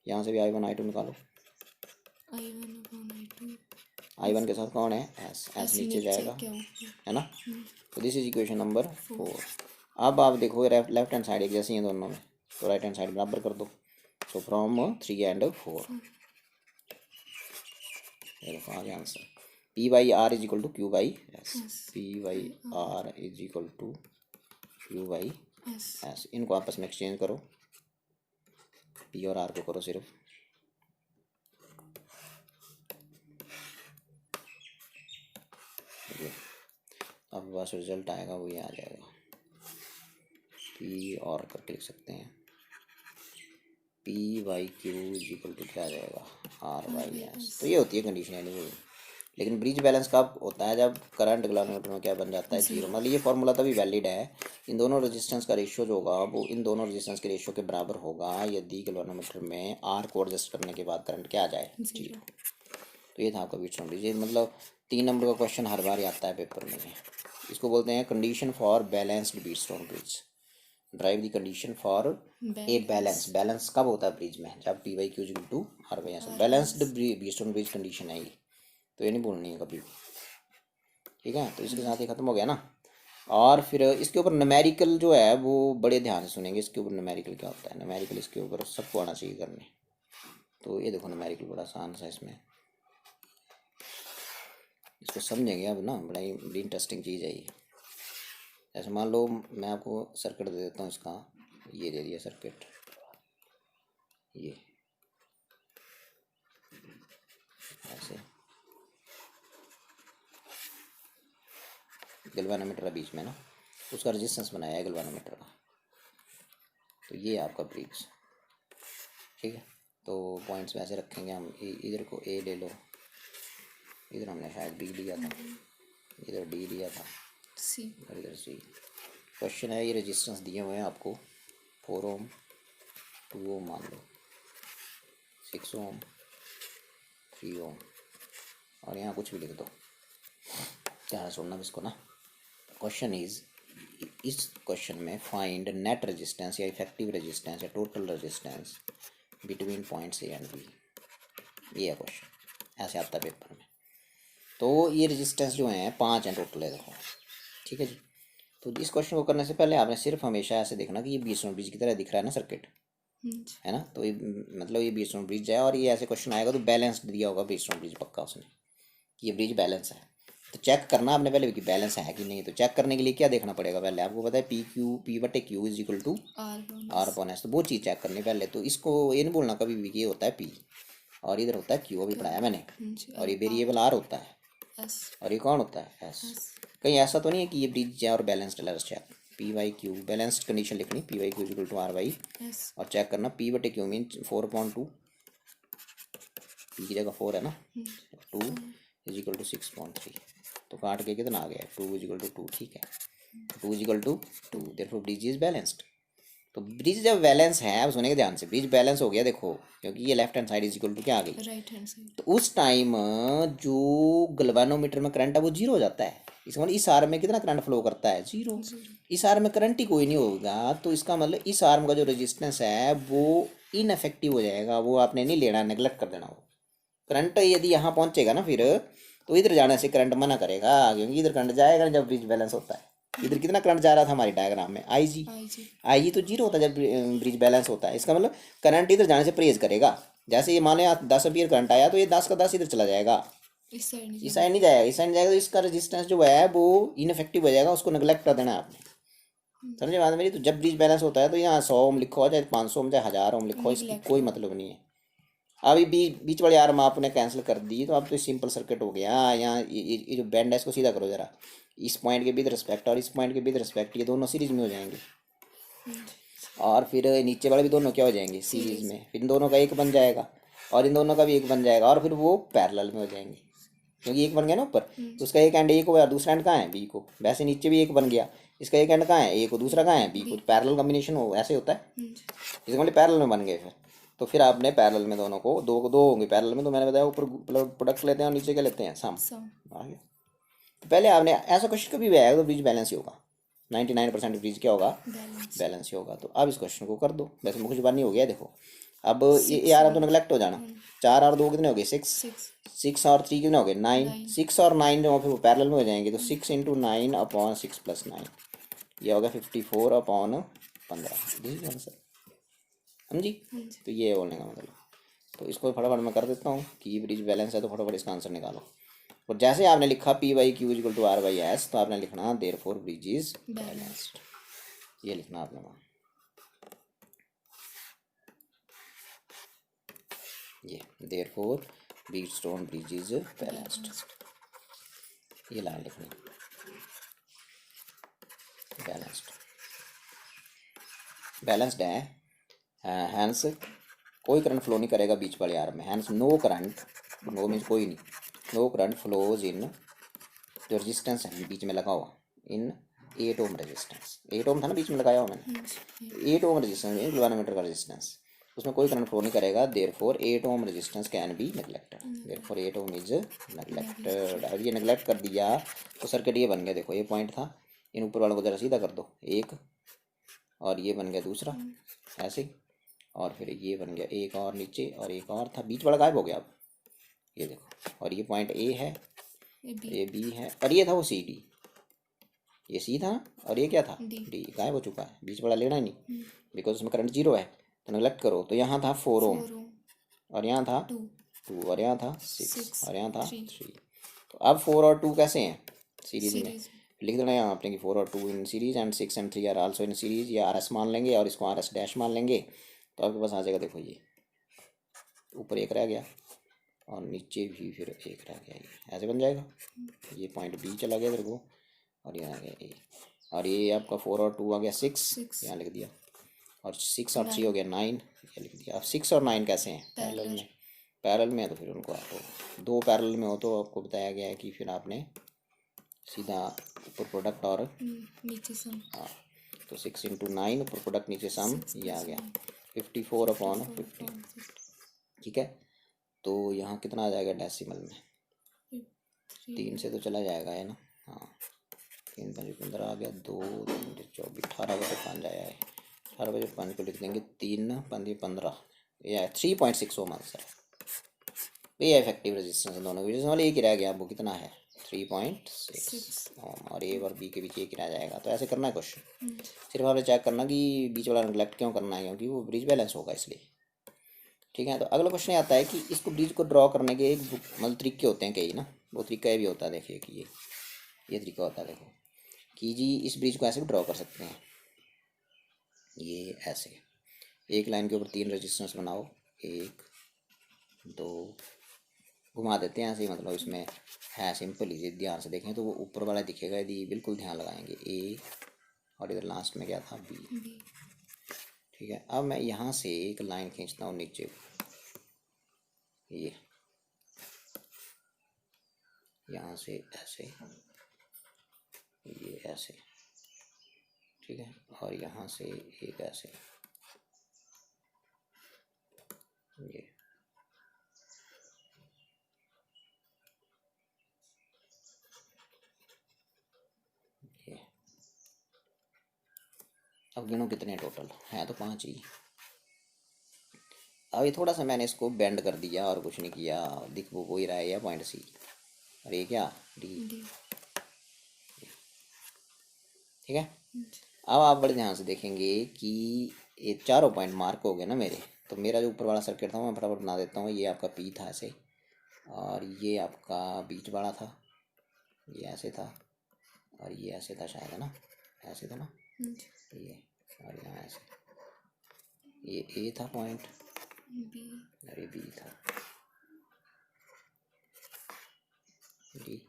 यहाँ से भी I1 I2 निकालो, I1 के साथ कौन है S नीचे जाएगा, है ना। तो दिस इज इक्वेशन नंबर 4। अब आप देखो लेफ्ट हैंड साइड एक जैसी हैं दोनों में, तो राइट हैंड साइड बराबर कर दो। सो फ्रॉम 3 and 4, ये देखो आ गया answer. P/R is equal to Q/S, P/R is equal to Q/S। इनको आपस में एक्सचेंज करो, P और R को करो सिर्फ, अब बस रिजल्ट आएगा वो ये आ जाएगा, P और करके लिख सकते हैं, P/Q इज इक्वल टू क्या आ जाएगा R/S। तो ये होती है कंडीशन एनीवे। लेकिन ब्रिज बैलेंस कब होता है, जब करंट गैल्वेनोमीटर में क्या बन जाता है 0। मतलब ये फॉर्मूला तभी वैलिड है, इन दोनों रेजिस्टेंस का रेशियो जो होगा वो इन दोनों रेजिस्टेंस के रेशियो के बराबर होगा यदि गैल्वेनोमीटर में R को एडजस्ट करने के बाद करंट क्या आ जाए 0। तो ये था आपका व्हीटस्टोन ब्रिज। ये मतलब 3 नंबर का क्वेश्चन हर बार आता है पेपर में। इसको बोलते हैं condition for balanced Wheatstone bridge. Derive the condition for a balance कब होता है ब्रिज में, जब P/Q equal to R/S। Balanced Wheatstone bridge condition है ये, तो ये नहीं भूलनी है कभी भी, ठीक है। तो इसके साथ ये खत्म हो गया ना। और फिर इसके ऊपर न्यूमेरिकल जो है वो बड़े ध्यान से सुनेंगे, इसके ऊपर न्यूमेरिकल क्या होता है, न्यूमेरिकल इसके ऊपर सबको आना चाहिए करने। तो ये देखो न्यूमेरिकल बड़ा आसान सा, इसमें इसको समझेंगे अब ना, बड़ी इंटरेस्टिंग चीज़ है ये। जैसे मान लो मैं आपको सर्किट दे देता हूँ इसका, ये दे दिया सर्किट, ये ऐसे गैल्वेनोमीटर है बीच में ना, उसका रेजिस्टेंस बनाया है गैल्वेनोमीटर का, तो ये आपका ब्रिज, ठीक है। तो पॉइंट्स वैसे रखेंगे हम, इधर को A ले लो, इधर हमने शायद B लिया था, इधर D लिया था, और इधर C। क्वेश्चन है, ये रेजिस्टेंस दिए हुए हैं आपको, 4 ओम, 2 ओम मान लो, 6 ओम, 3 ओम, और यहाँ कुछ भी लिख दो, ध्यान सुनना इसको ना। क्वेश्चन इज, इस क्वेश्चन में फाइंड नेट रेजिस्टेंस या इफेक्टिव रेजिस्टेंस या total resistance between points A and B, ये है क्वेश्चन, ऐसे आता है पेपर में। तो ये रेजिस्टेंस जो हैं 5 हैं टोटल है, देखो, ठीक है जी। तो इस क्वेश्चन को करने से पहले आपने सिर्फ हमेशा ऐसे देखना कि ये व्हीटस्टोन ब्रिज की तरह दिख रहा है ना सर्किट, है ना। तो ये मतलब ये व्हीटस्टोन ब्रिज है, और ये ऐसे क्वेश्चन आएगा तो बैलेंस्ड दिया होगा व्हीटस्टोन ब्रिज पक्का उसने, कि ये ब्रिज बैलेंस है। तो चेक करना आपने पहले कि बैलेंस है कि नहीं। तो चेक करने के लिए क्या देखना पड़ेगा, पहले आपको पता है P/Q is equal to R/S, तो वो चीज़ चेक करनी पहले। तो इसको ये नहीं बोलना कभी भी, ये होता है P और इधर होता है Q, अभी पढ़ाया मैंने, और ये वेरिएबल R होता है, और ये कौन होता है S। कहीं ऐसा तो नहीं है कि ये ब्रिज है और बैलेंस्ड है, चेक P/Q बैलेंस्ड कंडीशन लिखनी, P/Q is equal to R/S, और चेक करना P/Q मीन 4/2, P की जगह 4 है ना, 2 इज इक्वल टू 6.3, तो काट के कितना आ गया 2 इज इक्वल टू 2, ठीक है। 2 is equal to 2, therefore bridge is balanced. तो ब्रिज जब बैलेंस है, अब सुनेंगे ध्यान से, ब्रिज बैलेंस हो गया देखो, क्योंकि ये left hand side is equal to क्या आ गई, राइट हैंड साइड। तो उस टाइम जो गैल्वेनोमीटर में करंट है वो 0 हो जाता है। इसका मतलब इस आर्म में कितना करंट फ्लो करता है 0। इस आर्म में करंट ही कोई नहीं होगा, तो इसका मतलब इस आर्म का जो रेजिस्टेंस है वो इनफेक्टिव हो जाएगा, वो आपने नहीं लेना, नेगलेक्ट कर देना। वो करंट यदि यहाँ पहुँचेगा ना फिर, तो इधर जाने से करंट मना करेगा, क्योंकि इधर करंट जाएगा जब ब्रिज बैलेंस होता है। इधर कितना करंट जा रहा था हमारी डायग्राम में, IG तो 0 होता है जब ब्रिज बैलेंस होता है। इसका मतलब करंट इधर जाने से परहेज करेगा। जैसे ये मान लो 10 एम्पीयर करंट आया, तो ये 10 का 10 इधर चला जाएगा, इस साइड नहीं जाएगा। इस साइड जाएगा तो इसका रेजिस्टेंस जो है वो इनफेक्टिव हो जाएगा, उसको नेगलेक्ट कर देना है आपने। समझे बात मेरी। तो जब ब्रिज बैलेंस होता है तो यहाँ 100 ओम लिखो चाहे 500 ओम चाहे 1000 ओम लिखो, इसकी निगलेक्ट कोई करो। मतलब नहीं है। अभी बीच वाले आर्म आपने कैंसिल कर दी तो अब तो सिंपल सर्किट हो गया। यहाँ ये जो बैंड है इसको सीधा करो जरा, इस पॉइंट के विद रिस्पेक्ट और इस पॉइंट के विद रिस्पेक्ट, ये दोनों सीरीज में हो जाएंगे। और फिर नीचे वाले भी दोनों क्या हो जाएंगे सीरीज सीरीज। में, फिर इन दोनों का एक बन जाएगा और इन दोनों का भी एक बन जाएगा, और फिर वो पैरेलल में हो जाएंगे क्योंकि एक बन गया ना ऊपर, तो उसका एक एंड ए को और दूसरा एंड कहाँ है बी को। वैसे नीचे भी एक बन गया, इसका एक एंड कहाँ है ए को, दूसरा कहाँ है बी को। पैरेलल कॉम्बिनेशन हो ऐसे होता है, इसका मतलब पैरेलल में बन गए फिर। तो फिर आपने पैरेलल में दोनों को दो दो होंगे पैरेलल में, तो मैंने बताया ऊपर प्रोडक्ट लेते हैं और नीचे क्या लेते हैं सम। सम। आ गया। तो पहले आपने ऐसा क्वेश्चन कभी भी आएगा तो ब्रिज बैलेंस ही होगा, 99% ब्रिज क्या होगा बैलेंस। बैलेंस ही होगा। तो अब इस क्वेश्चन को कर दो, वैसे मुझे जुबानी हो गया देखो। अब ये 6 यार अब तो और नेगलेक्ट हो जाना, 4 और 2 कितने हो गए 6, 6 6 और 3 कितने हो गए 9, 9 6 और 9 जो फिर वो पैरेलल में हो जाएंगे, तो 6 इंटू 9 अपॉन 6 प्लस 9, ये होगा 54 अपॉन 15। दिस इज आंसर, समझी। तो ये बोलने का मतलब। तो इसको फटाफट मैं कर देता हूँ कि ब्रिज बैलेंस है तो फटाफट इसका आंसर निकालो। और जैसे आपने लिखा P by Q equal to R by S, तो आपने लिखना therefore bridge is balanced, ये लिखना आपने वहाँ। ये therefore Wheatstone bridge is balanced, ये लाइन लिखनी बैलेंस्ड। बैलेंस्ड है, हैंस कोई करंट फ्लो नहीं करेगा बीच वाले आर्म में, hence no current, no means कोई नहीं, नो करंट फ्लोज इन, जो रेजिस्टेंस है बीच में लगा हुआ इन 8 ओम रेजिस्टेंस, 8 ओम था ना बीच में लगाया हुआ मैंने, 8 ओम रेजिस्टेंस इन 12 मीटर का रेजिस्टेंस, उसमें कोई करंट फ्लो नहीं करेगा। Therefore 8 ohm resistance can be neglected, therefore 8 ohm is neglected. अब ये नेगलेक्ट कर दिया तो सर्किट ये बन गया, देखो ये पॉइंट था, इन ऊपर वालों को जरा सीधा कर दो एक, और ये बन गया दूसरा ऐसे, और फिर ये बन गया एक और नीचे और एक और था, बीच वाला गायब हो गया अब, ये देखो। और ये पॉइंट ए है, ये बी है, और ये था वो सी डी, ये सी था और ये क्या था डी, गायब हो चुका है, बीच वाला लेना ही नहीं बिकॉज उसमें करंट 0 है। तो नेगलेक्ट करो, तो यहाँ था 4 ओम और यहाँ था 2 और यहाँ था 6 और यहाँ था 3। तो अब 4 और 2 कैसे हैं सीरीज में, लिख देना यहाँ आपने कि 4 और 2 in series and 6 and 3 are also in series, या आर एस मान लेंगे और इसको आर एस डैश मान लेंगे, तो आपके पास आ जाएगा। देखो ये ऊपर एक रह गया और नीचे भी फिर एक रह गया, ये ऐसे बन जाएगा। ये पॉइंट बी चला गया तेरे को और ये आ गया ए, और ये आपका 4 और 2 आ गया 6, यहाँ लिख दिया, और 6 और 3 हो गया 9, ये लिख दिया। अब 6 और 9 कैसे हैं पैरेलल में, पैरेलल में है तो फिर उनको आपको दो पैरेलल में हो तो आपको बताया गया है कि फिर आपने सीधा ऊपर प्रोडक्ट और नीचे सम। हाँ, तो 6 इंटू 9 ऊपर प्रोडक्ट नीचे सम, ये आ गया 54 अपॉन 50, ठीक है। तो यहाँ कितना आ जाएगा डेसिमल में, 3 से तो चला जाएगा है ना, हाँ 3 5 15 आ गया, 2 3 24 18/5 आया है, 18/5 को लिख देंगे 3 5 15, ये 3.6 ओम आंसर है। ये इफेक्टिव रेजिस्टेंस है दोनों के, वाले एक ही रह गया, वो कितना है 3.6 ओम, और ए और बी के बीच एक ही रह जाएगा। तो ऐसे करना है क्वेश्चन, सिर्फ आपने चेक करना कि बीच वाला नेगलेक्ट क्यों करना है, क्योंकि वो ब्रिज बैलेंस होगा इसलिए, ठीक है। तो अगला क्वेश्चन आता है कि इसको ब्रिज को ड्रॉ करने के एक मतलब तरीके होते हैं कई ना, वो तरीका ये भी होता है, देखिए कि ये तरीका होता है, देखो कि जी इस ब्रिज को ऐसे भी ड्रॉ कर सकते हैं, ये ऐसे एक लाइन के ऊपर 3 रेजिस्टेंस बनाओ, 1 2, घुमा देते हैं ऐसे ही, मतलब इसमें है सिंपल ही, ध्यान से देखें तो वो ऊपर वाला दिखेगा यदि बिल्कुल ध्यान लगाएंगे, ए और इधर लास्ट में क्या था बी, ठीक है। अब मैं यहाँ से एक लाइन खींचता हूँ नीचे, ये यहाँ से ऐसे, ये ऐसे, ठीक है, और यहाँ से एक ऐसे, ये अब गिनो कितने टोटल हैं, तो 5 ही। अब ये थोड़ा सा मैंने इसको बेंड कर दिया और कुछ नहीं किया, दिख वो ही रहा है, या पॉइंट सी, और ये क्या डी, ठीक है। अब आप बड़े ध्यान से देखेंगे कि ये चारों पॉइंट मार्क हो गए ना मेरे, तो मेरा जो ऊपर वाला सर्किट था मैं फटाफट बना देता हूँ। ये आपका पी था ऐसे, और ये आपका बीच वाला था, ये ऐसे था, और ये ऐसे था शायद, है ना, ऐसे था ना, ये, और यहाँ ऐसे ये ए था पॉइंट बी और ये बी था, डी,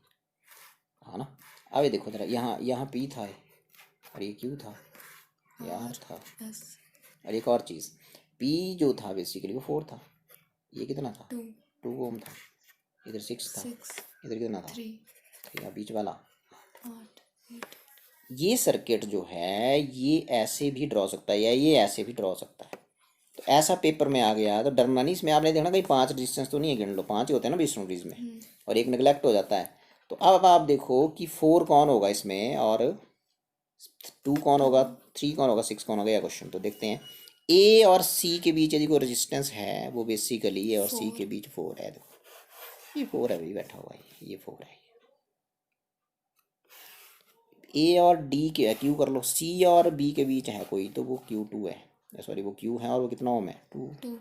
हाँ ना। अब ये देखो जरा, यहाँ पी था और ये क्यू था, ये आर था। एस और एक और चीज़, पी जो था बेसिकली वो 4 था, ये कितना था, 2 2 ओम था, इधर 6 था, 6 इधर कितना था 3 3, और बीच वाला 8 8 ये सर्किट जो है ये ऐसे भी ड्रॉ सकता है या ये ऐसे भी ड्रॉ सकता है। तो ऐसा पेपर में आ गया तो डरना नहीं। इसमें आपने देखना कहीं 5 रेजिस्टेंस तो नहीं है, गिन लो 5 ही होते हैं ना बीस नोटिस में, और एक नेगलेक्ट हो जाता है। तो अब आप देखो कि 4 कौन होगा इसमें और 2 कौन होगा, 3 कौन होगा, 6 कौन होगा, या क्वेश्चन तो देखते हैं। ए और सी के बीच यदि कोई रेजिस्टेंस है वो बेसिकली ए और सी 4 के बीच 4 है। देखो ये 4 है, भाई बैठा हुआ है, ये 4 है। ए और डी के क्यू कर लो, सी और बी के बीच है कोई तो वो Q2 है, सॉरी वो क्यू है, और वो कितना ओम है 2। 2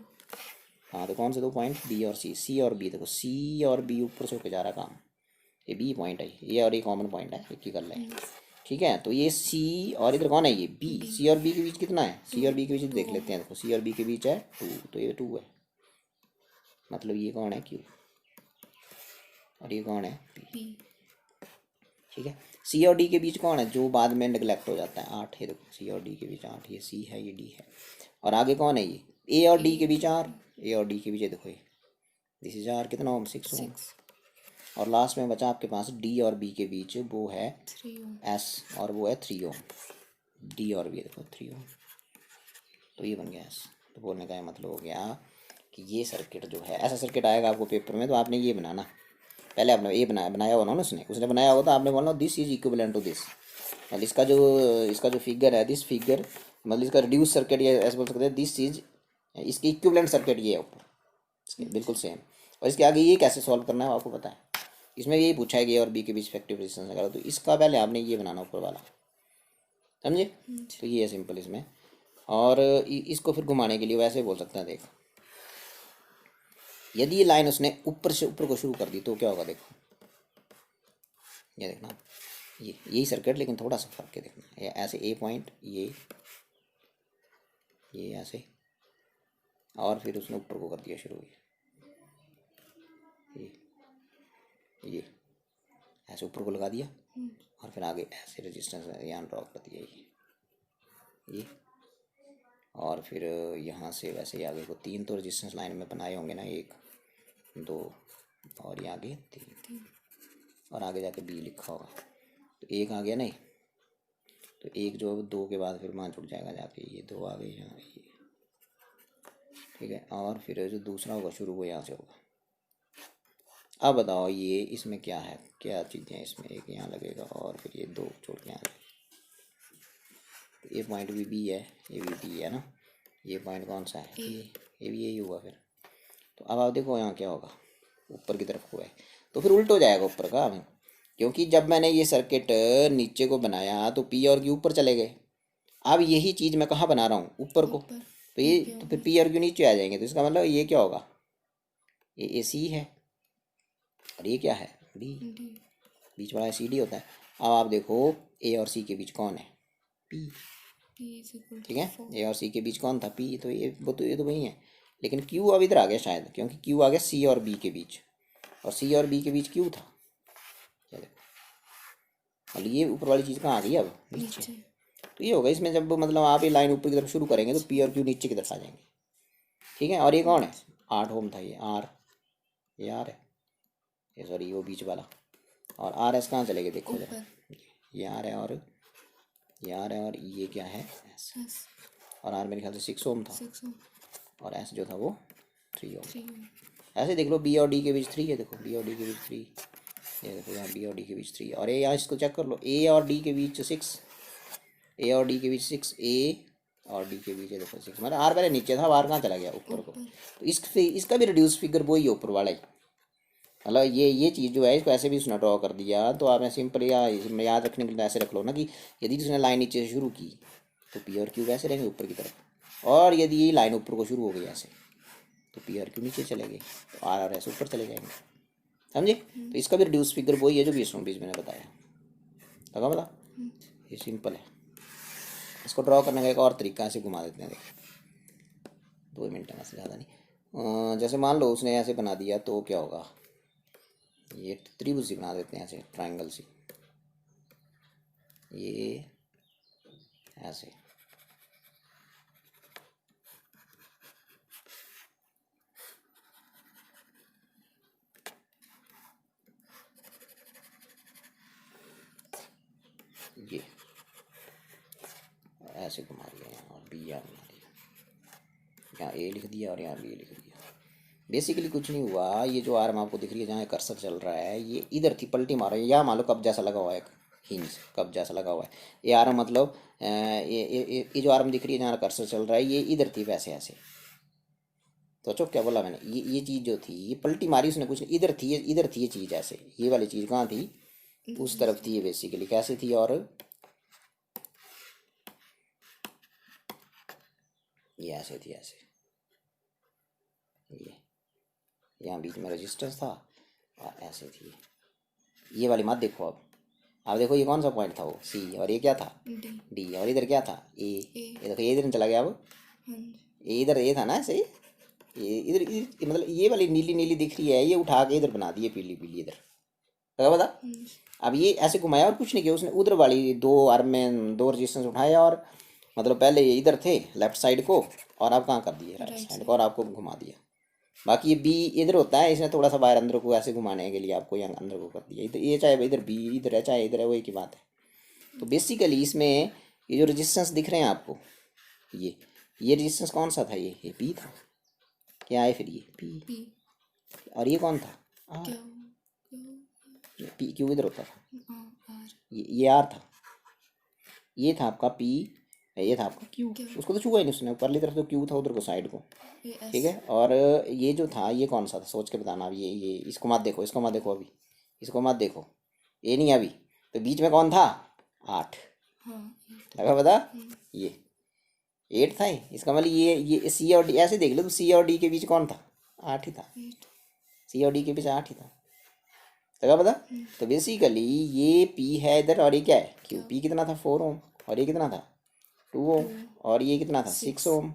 हाँ तो कौन से 2 पॉइंट, बी और सी, सी और बी, देखो सी और बी ऊपर से होके जा रहा काम, ये बी पॉइंट है, ये और ये कॉमन पॉइंट है, एक ही कर लें। ठीक है, तो ये सी और इधर कौन है, ये बी। सी और बी के बीच कितना है, सी और बी के बीच देख लेते हैं, देखो सी और बी के बीच है 2, तो ये 2 है, मतलब ये कौन है क्यू और ये कौन है पी। बी ठीक है, सी और डी के बीच कौन है जो बाद में नेगलेक्ट हो जाता है, 8 है, देखो सी और डी के बीच 8, ये सी है ये डी है, और आगे कौन है ये ए और डी के बीच आर, ए और डी के बीच देखो ये दिस इज आर, कितना ओम 6 ओम, 6 और लास्ट में बचा आपके पास डी और बी के बीच वो है 3 ओम एस और वो है 3 ओम, डी और बी देखो 3 ओम, तो ये बन गया एस। तो बोलने का ये मतलब हो गया कि ये सर्किट जो है, ऐसा सर्किट आएगा आपको पेपर में तो आपने ये बनाना, पहले आपने ये बनाया होगा ना, उसने बनाया होगा तो आपने बोलना this is equivalent to this, मतलब इसका जो फिगर है दिस फिगर, मतलब इसका रिड्यूस सर्किट ये ऐसे बोल सकते हैं, दिस इज इसकी इक्विवेलेंट सर्किट ये है ऊपर इसके बिल्कुल सेम। और इसके आगे ये कैसे सॉल्व करना है आपको पता है, इसमें यही पूछा है कि ए और बी के बीच इफेक्टिव रेजिस्टेंस करो, तो इसका पहले आपने ये बनाना ऊपर वाला, समझे। तो ये है सिंपल इसमें, और इसको फिर घुमाने के लिए वैसे बोल सकते हैं, देख यदि ये लाइन उसने ऊपर से ऊपर को शुरू कर दी तो क्या होगा, देखो ये देखना, ये यही सर्किट लेकिन थोड़ा सा फर्क है, देखना ये ऐसे ए पॉइंट, ये ऐसे, और फिर उसने ऊपर को कर दिया शुरू, ये ऐसे ऊपर को लगा दिया, और फिर आगे ऐसे रेजिस्टेंस यहाँ ड्रॉ कर दिया ये, और फिर यहाँ से वैसे ही आगे को 3 तो रेजिस्टेंस लाइन में बनाए होंगे ना, 1 2 और ये आगे 3, और आगे जाके बी लिखा होगा, तो 1 आ गया नहीं, तो 1 जो 2 के बाद फिर वहाँ जुड़ जाएगा जाके, ये 2 आ गए यहाँ ये, ठीक है, और फिर जो दूसरा होगा शुरू वो यहाँ से होगा। अब बताओ ये इसमें क्या है, क्या चीज़ें हैं इसमें, एक यहाँ लगेगा और फिर ये 2 छोड़ के यहाँ, तो ये पॉइंट भी बी है, ये भी बी है ना, ये पॉइंट कौन सा है ये भी यही हुआ फिर। तो अब आप देखो यहाँ क्या होगा, ऊपर की तरफ हुआ है, तो फिर उल्ट हो जाएगा ऊपर का, क्योंकि जब मैंने ये सर्किट नीचे को बनाया तो पी और क्यू ऊपर चले गए, अब यही चीज़ मैं कहाँ बना रहा हूँ ऊपर को, तो ये तो फिर पी और क्यू नीचे आ जाएंगे, तो इसका मतलब ये क्या होगा, ये ए सी है और ये क्या है डी, बीच वाला सी डी होता है। अब आप देखो ए और सी के बीच कौन है पी, ठीक है, ए और सी के बीच कौन था पी, तो ये तो वही है, लेकिन क्यू अब इधर आ गया शायद, क्योंकि क्यू आ गया सी और बी के बीच, और सी और बी के बीच क्यू था, क्या देखो, और ये ऊपर वाली चीज़ कहाँ आ गई अब नीचे, तो ये होगा इसमें, जब मतलब आप ये लाइन ऊपर की तरफ शुरू करेंगे तो पी और क्यू नीचे की तरफ आ जाएंगे, ठीक है। और ये कौन है 8 ओम था, ये आर, ये आर है, ये सॉरी वो बीच वाला, और आर एस कहाँ चले गए देखो जरा, ये आर है और ये आर है, और ये क्या है एस, और आर मेरे ख्याल से 6 ओम था, और एस जो था वो 3 ओम। ऐसे देख लो बी और डी के बीच 3 है, देखो बी और डी के बीच 3, ये देखो यहाँ बी और डी के बीच 3, और ये यहाँ इसको चेक कर लो ए और डी के बीच 6, ए और डी के बीच 6, ए और डी के बीच है देखो 6, मतलब आर पहले नीचे था, आर कहाँ चला गया ऊपर को, तो इसका भी रिड्यूस फिगर वही है ऊपर वाला ही, मतलब ये चीज़ जो है इसको ऐसे भी उसने ड्रॉ कर दिया, तो आपने सिंपल या इसमें याद रखने के लिए ऐसे रख लो ना कि यदि उसने लाइन नीचे से शुरू की तो पी और क्यू कैसे रहेंगे ऊपर की तरफ, और यदि ये लाइन ऊपर को शुरू हो गई ऐसे तो पी और क्यू नीचे चले गए, तो आर और एस ऊपर चले जाएंगे, समझे। तो इसका भी रिड्यूस फिगर वही है जो बीच में मैंने बताया, लगा पता, ये सिंपल है। इसको ड्रॉ करने का एक और तरीका ऐसे घुमा देते हैं, देखो 2 मिनट में से ज़्यादा नहीं। जैसे मान लो उसने ऐसे बना दिया तो क्या होगा, ये त्रिभुज सी बना देते हैं ऐसे, ट्रायंगल सी, ये ऐसे। ये ऐसे घुमा दिया यहाँ और बी यहाँ बना दिया, यहाँ ए लिख दिया और यहाँ बी लिख दिया। बेसिकली कुछ नहीं हुआ, ये जो आर्म आपको दिख रही है जहाँ कर्सर चल रहा है ये इधर थी, पलटी मारो, या मान लो कब जैसा लगा हुआ है, एक हिंज कब जैसा लगा हुआ है। ये आर्म मतलब ये जो आर्म दिख रही है जहाँ कर्सर चल रहा है ये इधर थी, वैसे ऐसे। तो चुप, क्या बोला मैंने, ये चीज़ जो थी ये पलटी मारी उसने, कुछ नहीं, इधर थी, इधर थी ये चीज़ ऐसे, ये वाली चीज़ कहाँ थी, उस तरफ थी ये बेसिकली। कैसी थी, और ये ऐसे थी, ऐसे, ये यहाँ बीच में रजिस्टर था और ऐसे थी। ये वाली मत देखो, अब देखो ये कौन सा पॉइंट था, वो सी, और ये क्या था, डी, और इधर क्या था, ए। ये देखो ये इधर चला गया, अब ये इधर ये था ना ऐसे, ये इधर मतलब ये वाली नीली नीली दिख रही है, ये उठा के इधर बना दी है पीली पीली इधर, लगा बता। अब ये ऐसे घुमाया और कुछ नहीं किया उसने, उधर वाली दो आर्म में दो रजिस्टेंस उठाया, और मतलब पहले ये इधर थे लेफ्ट साइड को, और आप कहाँ कर दिए, राइट साइड को, और आपको घुमा दिया। बाकी ये बी इधर होता है, इसने थोड़ा सा बाहर अंदर को ऐसे घुमाने के लिए आपको यहाँ अंदर को कर दिया। इधर ये चाहे इधर बी इधर है, चाहे इधर है, वो एक ही बात है। तो बेसिकली इसमें ये जो रेजिस्टेंस दिख रहे हैं आपको, ये रेजिस्टेंस कौन सा था, ये पी था, क्या है फिर ये पी, और ये कौन था, आर। पी क्यों इधर होता था, ये आर था, ये था आपका पी, ये था आपका क्यू। उसको तो छुआ ही नहीं उसने, ऊपरली तरफ तो क्यू था, उधर को साइड को, ठीक है। और ये जो था ये कौन सा था, सोच के बताना। अब ये इसको मत देखो, इसको मत देखो, अभी इसको मत देखो, ये नहीं अभी। तो बीच में कौन था, 8, लगा बता, ये 8 था इसका मतलब ये सी और डी, ऐसे देख लो तो सी और डी के बीच कौन था, 8 ही था, सी और डी के बीच 8 ही था, लगा पता। तो बेसिकली ये पी है इधर, और ये क्या है क्यू। पी कितना था, 4 ओम, और ये कितना था, 2 ओम, और ये कितना था, 6 ओम,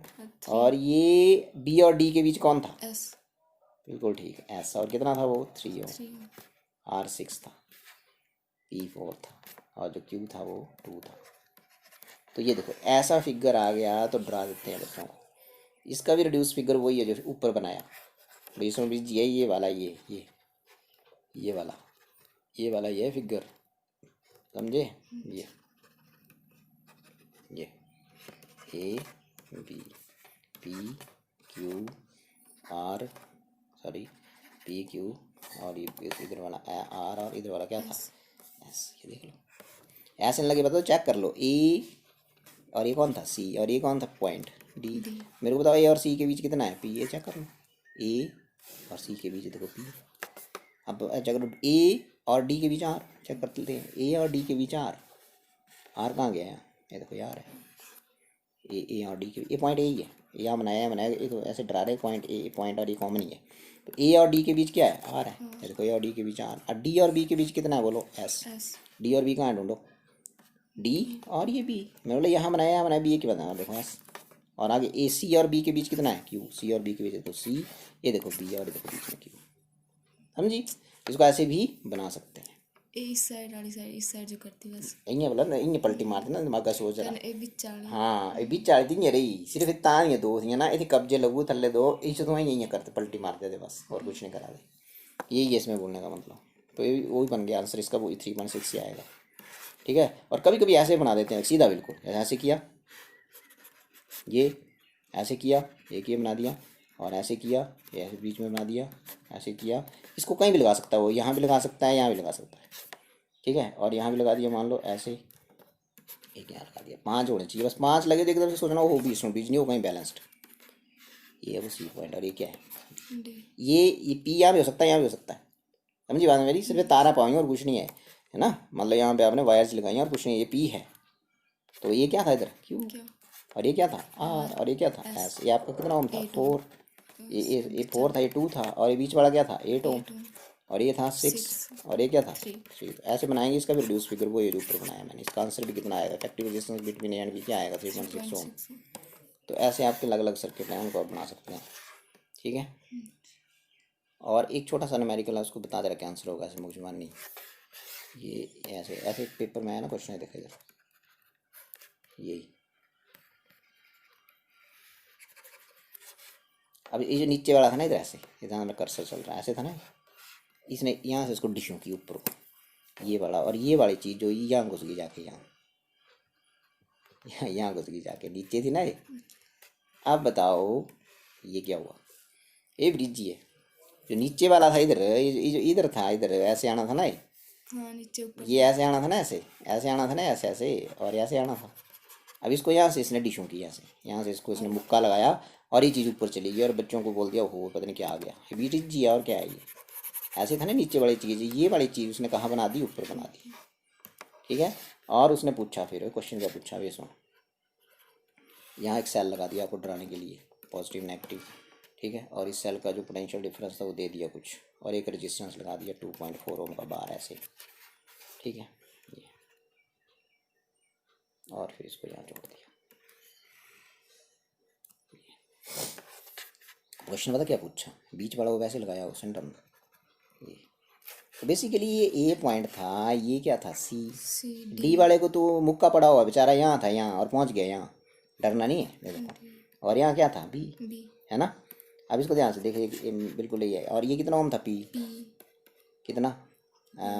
और ये बी और डी के बीच कौन था, एस, बिल्कुल ठीक है, एस, और कितना था वो, 3 ओम, आर 6 था, पी 4 था, और जो क्यू था वो 2 था। तो ये देखो ऐसा फिगर आ गया तो डरा देते हैं बच्चों को। इसका भी रिड्यूस फिगर वही है जो ऊपर बनाया, बीसों बीच ये वाला, ये वाला ये फिगर, समझे। ये A B, P Q R, sorry P Q, और ये इधर वाला आर, और इधर वाला क्या था, एस। ये देख लो, ऐसे नहीं लगे बताओ, चेक कर लो। ए और ये कौन था, सी, और ये कौन था पॉइंट, डी। मेरे को बताओ ए और सी के बीच कितना है, पी। ये चेक कर लो, ए और सी के बीच देखो पी। अब चेक करो ए और डी के बीच आर, चेक कर लेते हैं, ए और डी के बीच आर कहाँ गया है, ये देखो यार है, ए और डी के, ये पॉइंट ए ही है, यहाँ बनाया ये तो ऐसे डरा रहे पॉइंट ए, पॉइंट और ये कॉमन ही है। तो ए और डी के बीच क्या है, आर है, ये देखो ए और डी के बीच आर। और डी और बी के बीच कितना है बोलो, एस। डी और बी कहाँ है ढूंढो, डी और ये बी, मैं बोला यहाँ बनाया बी के बताया, देखो एस। और आगे ए सी और बी के बीच कितना है, क्यू। सी और बी के बीच देखो सी, ये देखो बी, और देखो बीच में क्यू, समझी। इसको ऐसे भी बना सकते हैं, इस साइड वाली साइड, इस साइड जो करती बस इं बोला ना, इं पलटी मारती ना दिमाग का सोच रहा। ए बिच वाली, हाँ ये बीच चाली थी रही, सिर्फ इतना नहीं है, दो थी ना, इतने कब्जे लगू थल्ले दो, इस तो यही करते, पलटी मारते थे बस, और कुछ नहीं करा दे। यही है इसमें बोलने का मतलब। तो ये वही बन गया आंसर इसका, वो 3.6 ही आएगा, ठीक है। और कभी कभी ऐसे बना देते हैं सीधा, बिल्कुल ऐसे किया, ये ऐसे किया, एक ये बना दिया, और ऐसे किया, ये ऐसे बीच में बना दिया, ऐसे किया। इसको कहीं भी लगा सकता है वो, यहाँ भी लगा सकता है, यहाँ भी लगा सकता है, ठीक है। और यहाँ भी लगा दिया, मान लो ऐसे, एक यहाँ लगा दिया। 5 होने चाहिए, बस 5 लगे तो एकदम से सोचना वो बीच में बीच नहीं हो, कहीं बैलेंस्ड। ये वो सी पॉइंट, और ये क्या है, ये पी यहाँ भी हो सकता है, यहाँ भी हो सकता है, समझी बात मेरी। सिर्फ तारा पाएंगे और कुछ नहीं है ना। मतलब यहाँ पे आपने वायर्स लगाई और कुछ नहीं, ये पी है। तो ये क्या था इधर, क्यू, और ये क्या था, आर, और ये क्या था, एस। ये आपका कितना ओम था, 4। ये 4 था, ये 2 था, और ये बीच वाला क्या था, 8 ओम। और ये था 6 6 और ये क्या था 3 3। तो ऐसे बनाएंगे इसका भी रिड्यूस फिगर, वो ये जो ऊपर बनाया मैंने। इसका आंसर भी कितना आएगा, effective resistance between A and B क्या आएगा 3.6 ओम। 3.6 तो ऐसे आपके अलग अलग सर्किट हैं, उनको आप बना सकते हैं, ठीक है। और एक छोटा सा न्यूमेरिकल है, उसको बता दे रहा क्या आंसर होगा, ऐसे मुझे नहीं। ये ऐसे ऐसे एक पेपर में आया ना क्वेश्चन है, देखा इधर, यही। अब ये जो नीचे वाला था ना इधर, ऐसे इधर मेरा कर्सर चल रहा है, ऐसे था ना, इसने यहाँ से इसको डिशों की ऊपर को, ये वाला, और ये वाली चीज़ जो यहाँ घुस गई जाके, यहाँ घुस गई जाके, नीचे थी ना ये। अब बताओ ये क्या हुआ, ये ब्रिज ही है। जो नीचे वाला था इधर, ये जो इधर था, इधर ऐसे आना था ना ये, हाँ नीचे ऊपर ये ऐसे आना था ना, ऐसे ऐसे आना था ना, ऐसे ऐसे, और ऐसे आना था। अब इसको यहाँ से इसने डिशों की, यहाँ से इसको इसने मुक्का लगाया, और ये चीज़ ऊपर चली गई, और बच्चों को बोल दिया हो पता नहीं क्या आ गया, ये भी ब्रिज ही है और क्या है ये। ऐसे था ना नीचे वाली चीज़, ये वाली चीज़ उसने कहाँ बना दी, ऊपर बना दी, ठीक है। और उसने पूछा, फिर क्वेश्चन क्या पूछा, ये सुनो। यहाँ एक सेल लगा दिया आपको डराने के लिए, पॉजिटिव नेगेटिव, ठीक है। और इस सेल का जो पोटेंशियल डिफरेंस था वो दे दिया कुछ, और एक रेजिस्टेंस लगा दिया 2.4 ओम का बार ऐसे, ठीक है ये। और फिर इसको यहाँ जोड़ दिया। क्वेश्चन पता क्या पूछा, बीच वाला वो वैसे लगाया हो सेंटर में, ये। तो बेसिकली ये ए पॉइंट था, ये क्या था सी। सी डी वाले को तो मुक्का पड़ा हुआ बेचारा, यहाँ था यहाँ और पहुँच गया यहाँ, डरना नहीं है, देखो। और यहाँ क्या था बी, बी है ना। अब इसको ध्यान से देखिए, बिल्कुल यही है। और ये कितना ओम था पी, पी कितना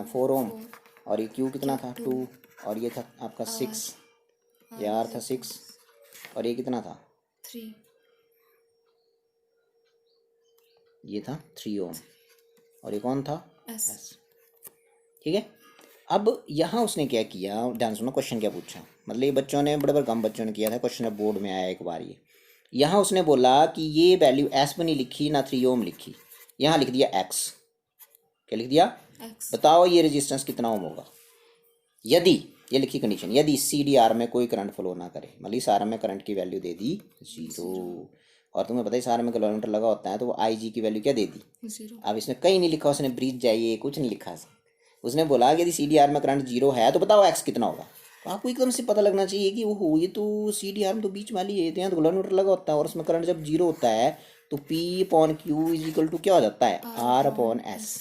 4 ओम। 4 और ये क्यू कितना था 2, और ये था आपका 6, ये आर था 6, और ये कितना था 3 ये था 3 ओम, और ये कौन था एस एस, ठीक है। अब यहाँ उसने क्या किया, ध्यान सुनो क्वेश्चन क्या पूछा, मतलब ये बच्चों ने, बड़े बड़े कम बच्चों ने किया था, क्वेश्चन बोर्ड में आया एक बार ये। यहाँ उसने बोला कि ये वैल्यू एस पर नहीं लिखी ना 3 ओम लिखी, यहाँ लिख दिया एक्स। क्या लिख दिया, एक्स बताओ ये रेजिस्टेंस कितना ओम होगा। यदि, ये लिखी कंडीशन, यदि सी डी आर में कोई करंट फ्लो ना करे, मतलब इस आर में करंट की वैल्यू दे दी 0, और तुम्हें पता है इस आर में किलोमीटर लगा होता है, तो वो आई जी की वैल्यू क्या दे दी 0 अब इसने कहीं नहीं लिखा, उसने ब्रीज जाइए कुछ नहीं लिखा, उसने बोला कि यदि सी डी आर में करंट 0 है तो बताओ एक्स कितना होगा। तो आपको एकदम से पता लगना चाहिए कि वो ये तो सी डी आर में तो बीच वाली है, तो यहाँ तो किलोमीटर लगा होता है, और उसमें करंट जब 0 होता है तो P upon Q is equal to क्या हो जाता है आर अपॉन एस,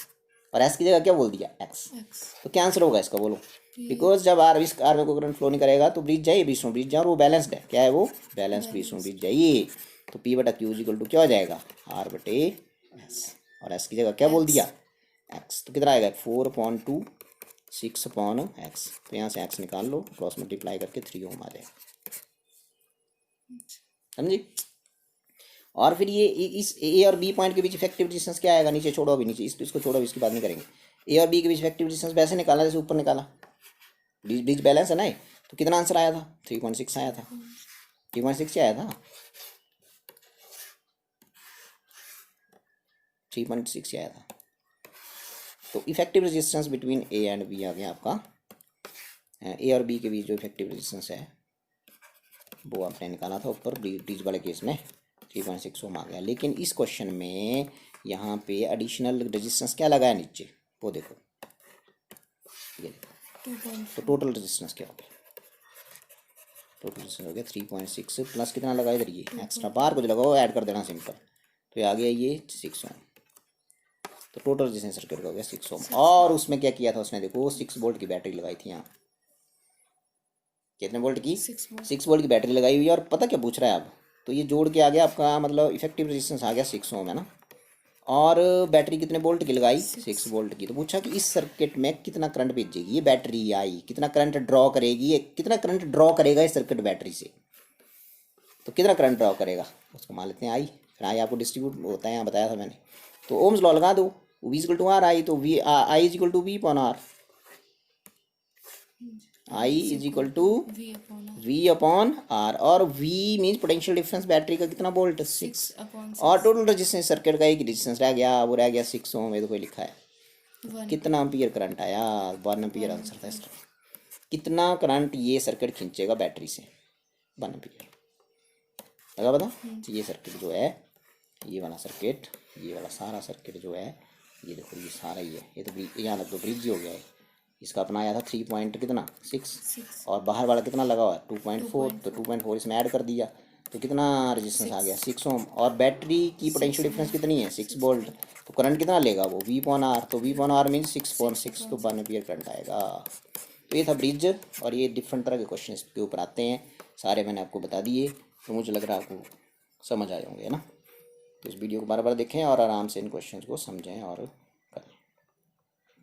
और एस की जगह क्या बोल दिया एक्स। एक्स तो क्या आंसर होगा इसका बोलो, बिकॉज जब आर इस आर में कोई करंट फ्लो नहीं करेगा तो ब्रिज जाइए, बीच में ब्रिज जाओ, और वो बैलेंस्ड है, क्या है वो बैलेंस, बीच में ब्रिज जाइए, तो पी बटा क्यू इज इक्वल टू क्या हो जाएगा आर बटे एस, और एस की जगह क्या बोल दिया एक्स। तो कितना आएगा 4/2 6/x, तो यहाँ से x निकाल लो, क्रॉस मल्टीप्लाई करके 3 ओम आ जाएगा, समझी। और फिर ये इस ए और बी पॉइंट के बीच इफेक्टिव रेजिस्टेंस क्या आएगा, नीचे छोड़ो अभी, नीचे इसको छोड़ो, इसकी बात नहीं करेंगे। ए और बी के बीच इफेक्टिव रेजिस्टेंस वैसे निकाला जैसे ऊपर निकाला, बीच बीच बैलेंस है ना, तो कितना आंसर आया था 3.6 आया था, 3.6 क्या आया था 3.6 आया था। तो effective resistance between A and B आ गया आपका, ए और बी के बीच जो इफेक्टिव रेजिस्टेंस है वो आपने निकाला था ऊपर ब्रिज वाले केस में 3.6 ओम आ गया। लेकिन इस क्वेश्चन में यहाँ पे एडिशनल रेजिस्टेंस क्या लगाया नीचे, वो देखो, ये देखो, तो टोटल रेजिस्टेंस क्या हो गया, टोटल रेजिस्टेंस हो गया 3.6 प्लस कितना लगा इधर, ये एक्स्ट्रा बार कुछ लगाओ, ऐड कर देना सिंपल, तो ये आ गया ये 6 ओम। तो टोटल रेजिस्टेंस सर्किट का हो गया 6 ओम। और उसमें क्या किया था उसने, देखो 6 वोल्ट की बैटरी लगाई थी यहाँ, कितने वोल्ट की 6 वोल्ट की बैटरी लगाई हुई है। और पता क्या पूछ रहा है अब, तो ये जोड़ के आ गया आपका, मतलब इफेक्टिव रेजिस्टेंस आ गया 6 ओम, है ना। और बैटरी कितने वोल्ट की लगाई 6 वोल्ट की। तो पूछा कि इस सर्किट में कितना करंट भेजेगी ये बैटरी आई, कितना करंट ड्रॉ करेगी ये, कितना करंट ड्रॉ करेगा इस सर्किट बैटरी से, तो कितना करंट ड्रॉ करेगा उसको मान लेते हैं आई, फिर आई आपको डिस्ट्रीब्यूट होता है यहाँ बताया था मैंने, तो ओम्स लॉ लगा दो, V equal to R I, तो V I is equal to V upon R, I is equal to V upon R, और V means potential difference battery का कितना वोल्ट 6, और टोटल रेजिस्टेंस सर्किट का एक resistance रह गया, वो रह गया 6 ओम, ये तो कोई लिखा है कितना एम्पीयर करंट आया 1 एम्पीयर आंसर था इसका। कितना करंट ये सर्किट खींचेगा बैटरी से 1 एम्पीयर लगा पता। ये सर्किट जो है, ये वाला सर्किट, ये वाला सारा सर्किट जो है ये देखो ये सारा ही है, ये तो यहाँ तक तो ब्रिज ही हो गया है। इसका अपना आया था 3 पॉइंट कितना 6, 6 और बाहर वाला कितना लगा हुआ है 2.4, तो 2.4 2.4 इसमें ऐड कर दिया तो कितना रेजिस्टेंस आ गया 6 6 ओम। और बैटरी की 6 पोटेंशियल डिफरेंस वोल्ट कितनी है 6 वोल्ट, तो करंट कितना लेगा वो V पॉन आर, तो V पॉन आर मीन्स 6.6, तो 1 एम्पियर करंट आएगा। तो ये था ब्रिज, और ये डिफरेंट तरह के क्वेश्चन के ऊपर आते हैं, सारे मैंने आपको बता दिए, तो मुझे लग रहा है आपको समझ आए होंगे ना। तो इस वीडियो को बार बार देखें और आराम से इन क्वेश्चन को समझें और करें,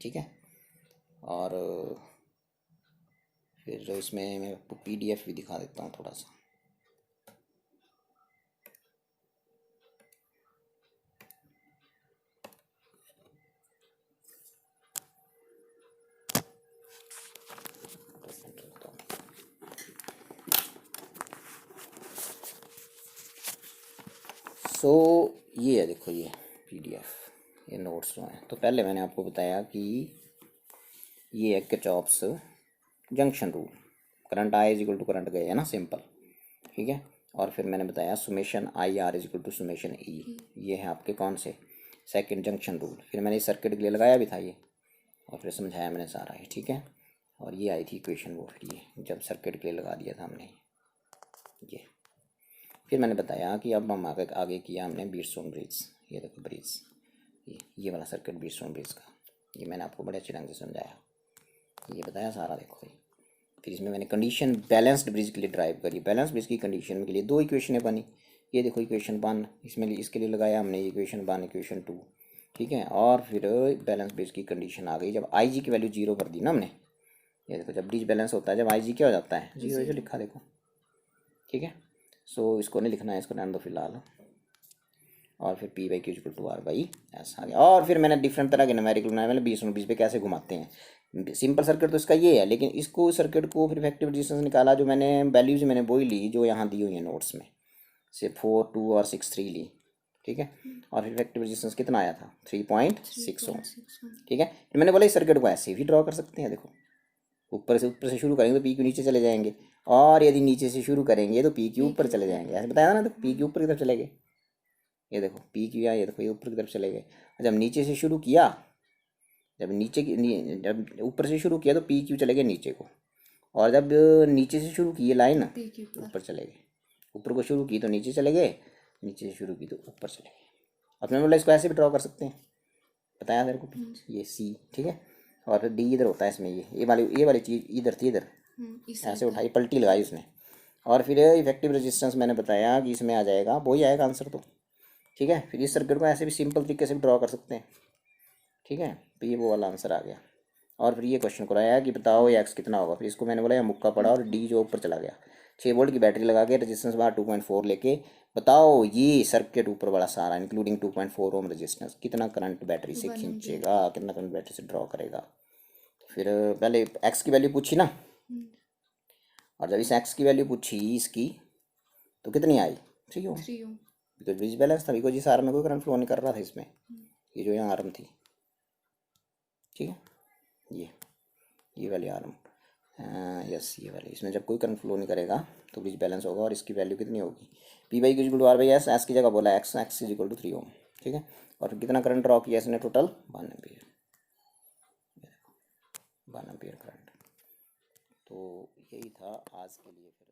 ठीक है। और फिर इसमें मैं आपको PDF भी दिखा देता हूँ थोड़ा सा। सो ये है, देखो ये PDF, ये नोट्स जो हैं। तो पहले मैंने आपको बताया कि ये है Kirchhoff's junction rule, current I is equal to current गए है ना, सिंपल, ठीक है। और फिर मैंने बताया summation IR is equal to summation E, ये है आपके कौन से सेकंड जंक्शन रूल। फिर मैंने इस सर्किट के लिए लगाया भी था ये, और फिर समझाया मैंने सारा है, ठीक है। और ये आई थी इक्वेशन वो, फिर ये जब सर्किट के लिए लगा दिया था हमने ये। फिर मैंने बताया कि अब हम आगे किया हमने बीटस्टोन ब्रिज, ये देखो ब्रिज, ये वाला सर्किट बीटस्टोन ब्रिज का, ये मैंने आपको बड़े अच्छे ढंग से समझाया, ये बताया सारा, देखो ये। फिर इसमें मैंने कंडीशन बैलेंस्ड ब्रिज के लिए ड्राइव करी, बैलेंस ब्रिज की कंडीशन के लिए 2 इक्वेशनें बनी, ये देखो इक्वेशन 1, इसमें इसके लिए लगाया हमने इक्वेशन 1 इक्वेशन 2, ठीक है। और फिर बैलेंस ब्रिज की कंडीशन आ गई जब IG की वैल्यू 0 कर दी ना हमने, ये देखो जब ब्रिज बैलेंस होता है जब IG क्या हो जाता है 0, जो लिखा देखो, ठीक है। सो इसको नहीं लिखना है, इसको रहने दो फिलहाल। और फिर P/Q इक्वल टू R/S आ गया। और फिर मैंने डिफरेंट तरह के न्यूमेरिकल बनाए, मैंने 20 पे कैसे घुमाते हैं। सिंपल सर्किट तो इसका ये है, लेकिन इसको सर्किट को फिर इफेक्टिव रेजिस्टेंस निकाला, जो मैंने वैल्यूज मैंने वही ली जो यहाँ दी हुई है नोट्स में, से 4, 2 और 6, 3 ली, ठीक है। और फिर इफेक्टिव रेजिस्टेंस कितना आया था 3.6 ओम, ठीक है। फिर मैंने बोला इस सर्किट को ऐसे भी ड्रॉ कर सकते हैं, देखो ऊपर से शुरू करेंगे तो PQ नीचे चले जाएंगे, और यदि नीचे से शुरू करेंगे तो PQ ऊपर चले जाएंगे, ऐसे बताया ना, देखो PQ ऊपर की तरफ चले गए, ये देखो PQ या ये देखो ये ऊपर की तरफ चले गए। जब नीचे से शुरू किया, जब ऊपर से शुरू किया तो PQ चले गए नीचे को, और जब नीचे से शुरू की ये लाइन ऊपर चले गए, ऊपर को शुरू की तो नीचे चले गए, नीचे से शुरू की तो ऊपर चले गए। अपने बोला इसको ऐसे भी ड्रॉ कर सकते हैं, बताया मेरे को, ये C, ठीक है। और फिर D इधर होता है इसमें, ये वाली चीज़ इधर थी, इधर ऐसे उठाई पलटी लगाई उसने। और फिर इफेक्टिव रेजिस्टेंस मैंने बताया कि इसमें आ जाएगा, वही आएगा आंसर तो, ठीक है। फिर इस सर्किट को ऐसे भी सिंपल तरीके से भी ड्रॉ कर सकते हैं, ठीक है। तो ये वो वाला आंसर आ गया। और फिर ये क्वेश्चन कराया कि बताओ ये X कितना होगा, फिर इसको मैंने बोला ये मुक्का पड़ा, और D जो ऊपर चला गया, 6 वोल्ट की बैटरी लगा के रेजिस्टेंस बाहर 2.4 लेके बताओ ये सर्किट ऊपर वाला सारा इंक्लूडिंग 2.4 ओम रेजिस्टेंस कितना करंट बैटरी से खींचेगा, कितना करंट बैटरी से ड्रॉ करेगा। फिर पहले X की वैल्यू पूछी ना, और जब इस X की वैल्यू पूछी इसकी तो कितनी आई 3 ओम, बिकॉज ब्रिज बैलेंस था, बिकॉज इस आर्म में कोई करंट फ्लो नहीं कर रहा था इसमें, ये जो यहाँ आर्म थी, ठीक है, ये वाली आर्म, यस ये वाली, इसमें जब कोई करंट फ्लो नहीं करेगा तो ब्रिज बैलेंस होगा, और इसकी वैल्यू कितनी होगी P/Q equal to R/S, S की जगह बोला X इज इक्वल टू 3 ओम, ठीक है। और फिर कितना करंट ड्रॉ किया इसने टोटल 1 एम्पियर, 1 एम्पियर करंट। तो यही था आज के लिए। फिर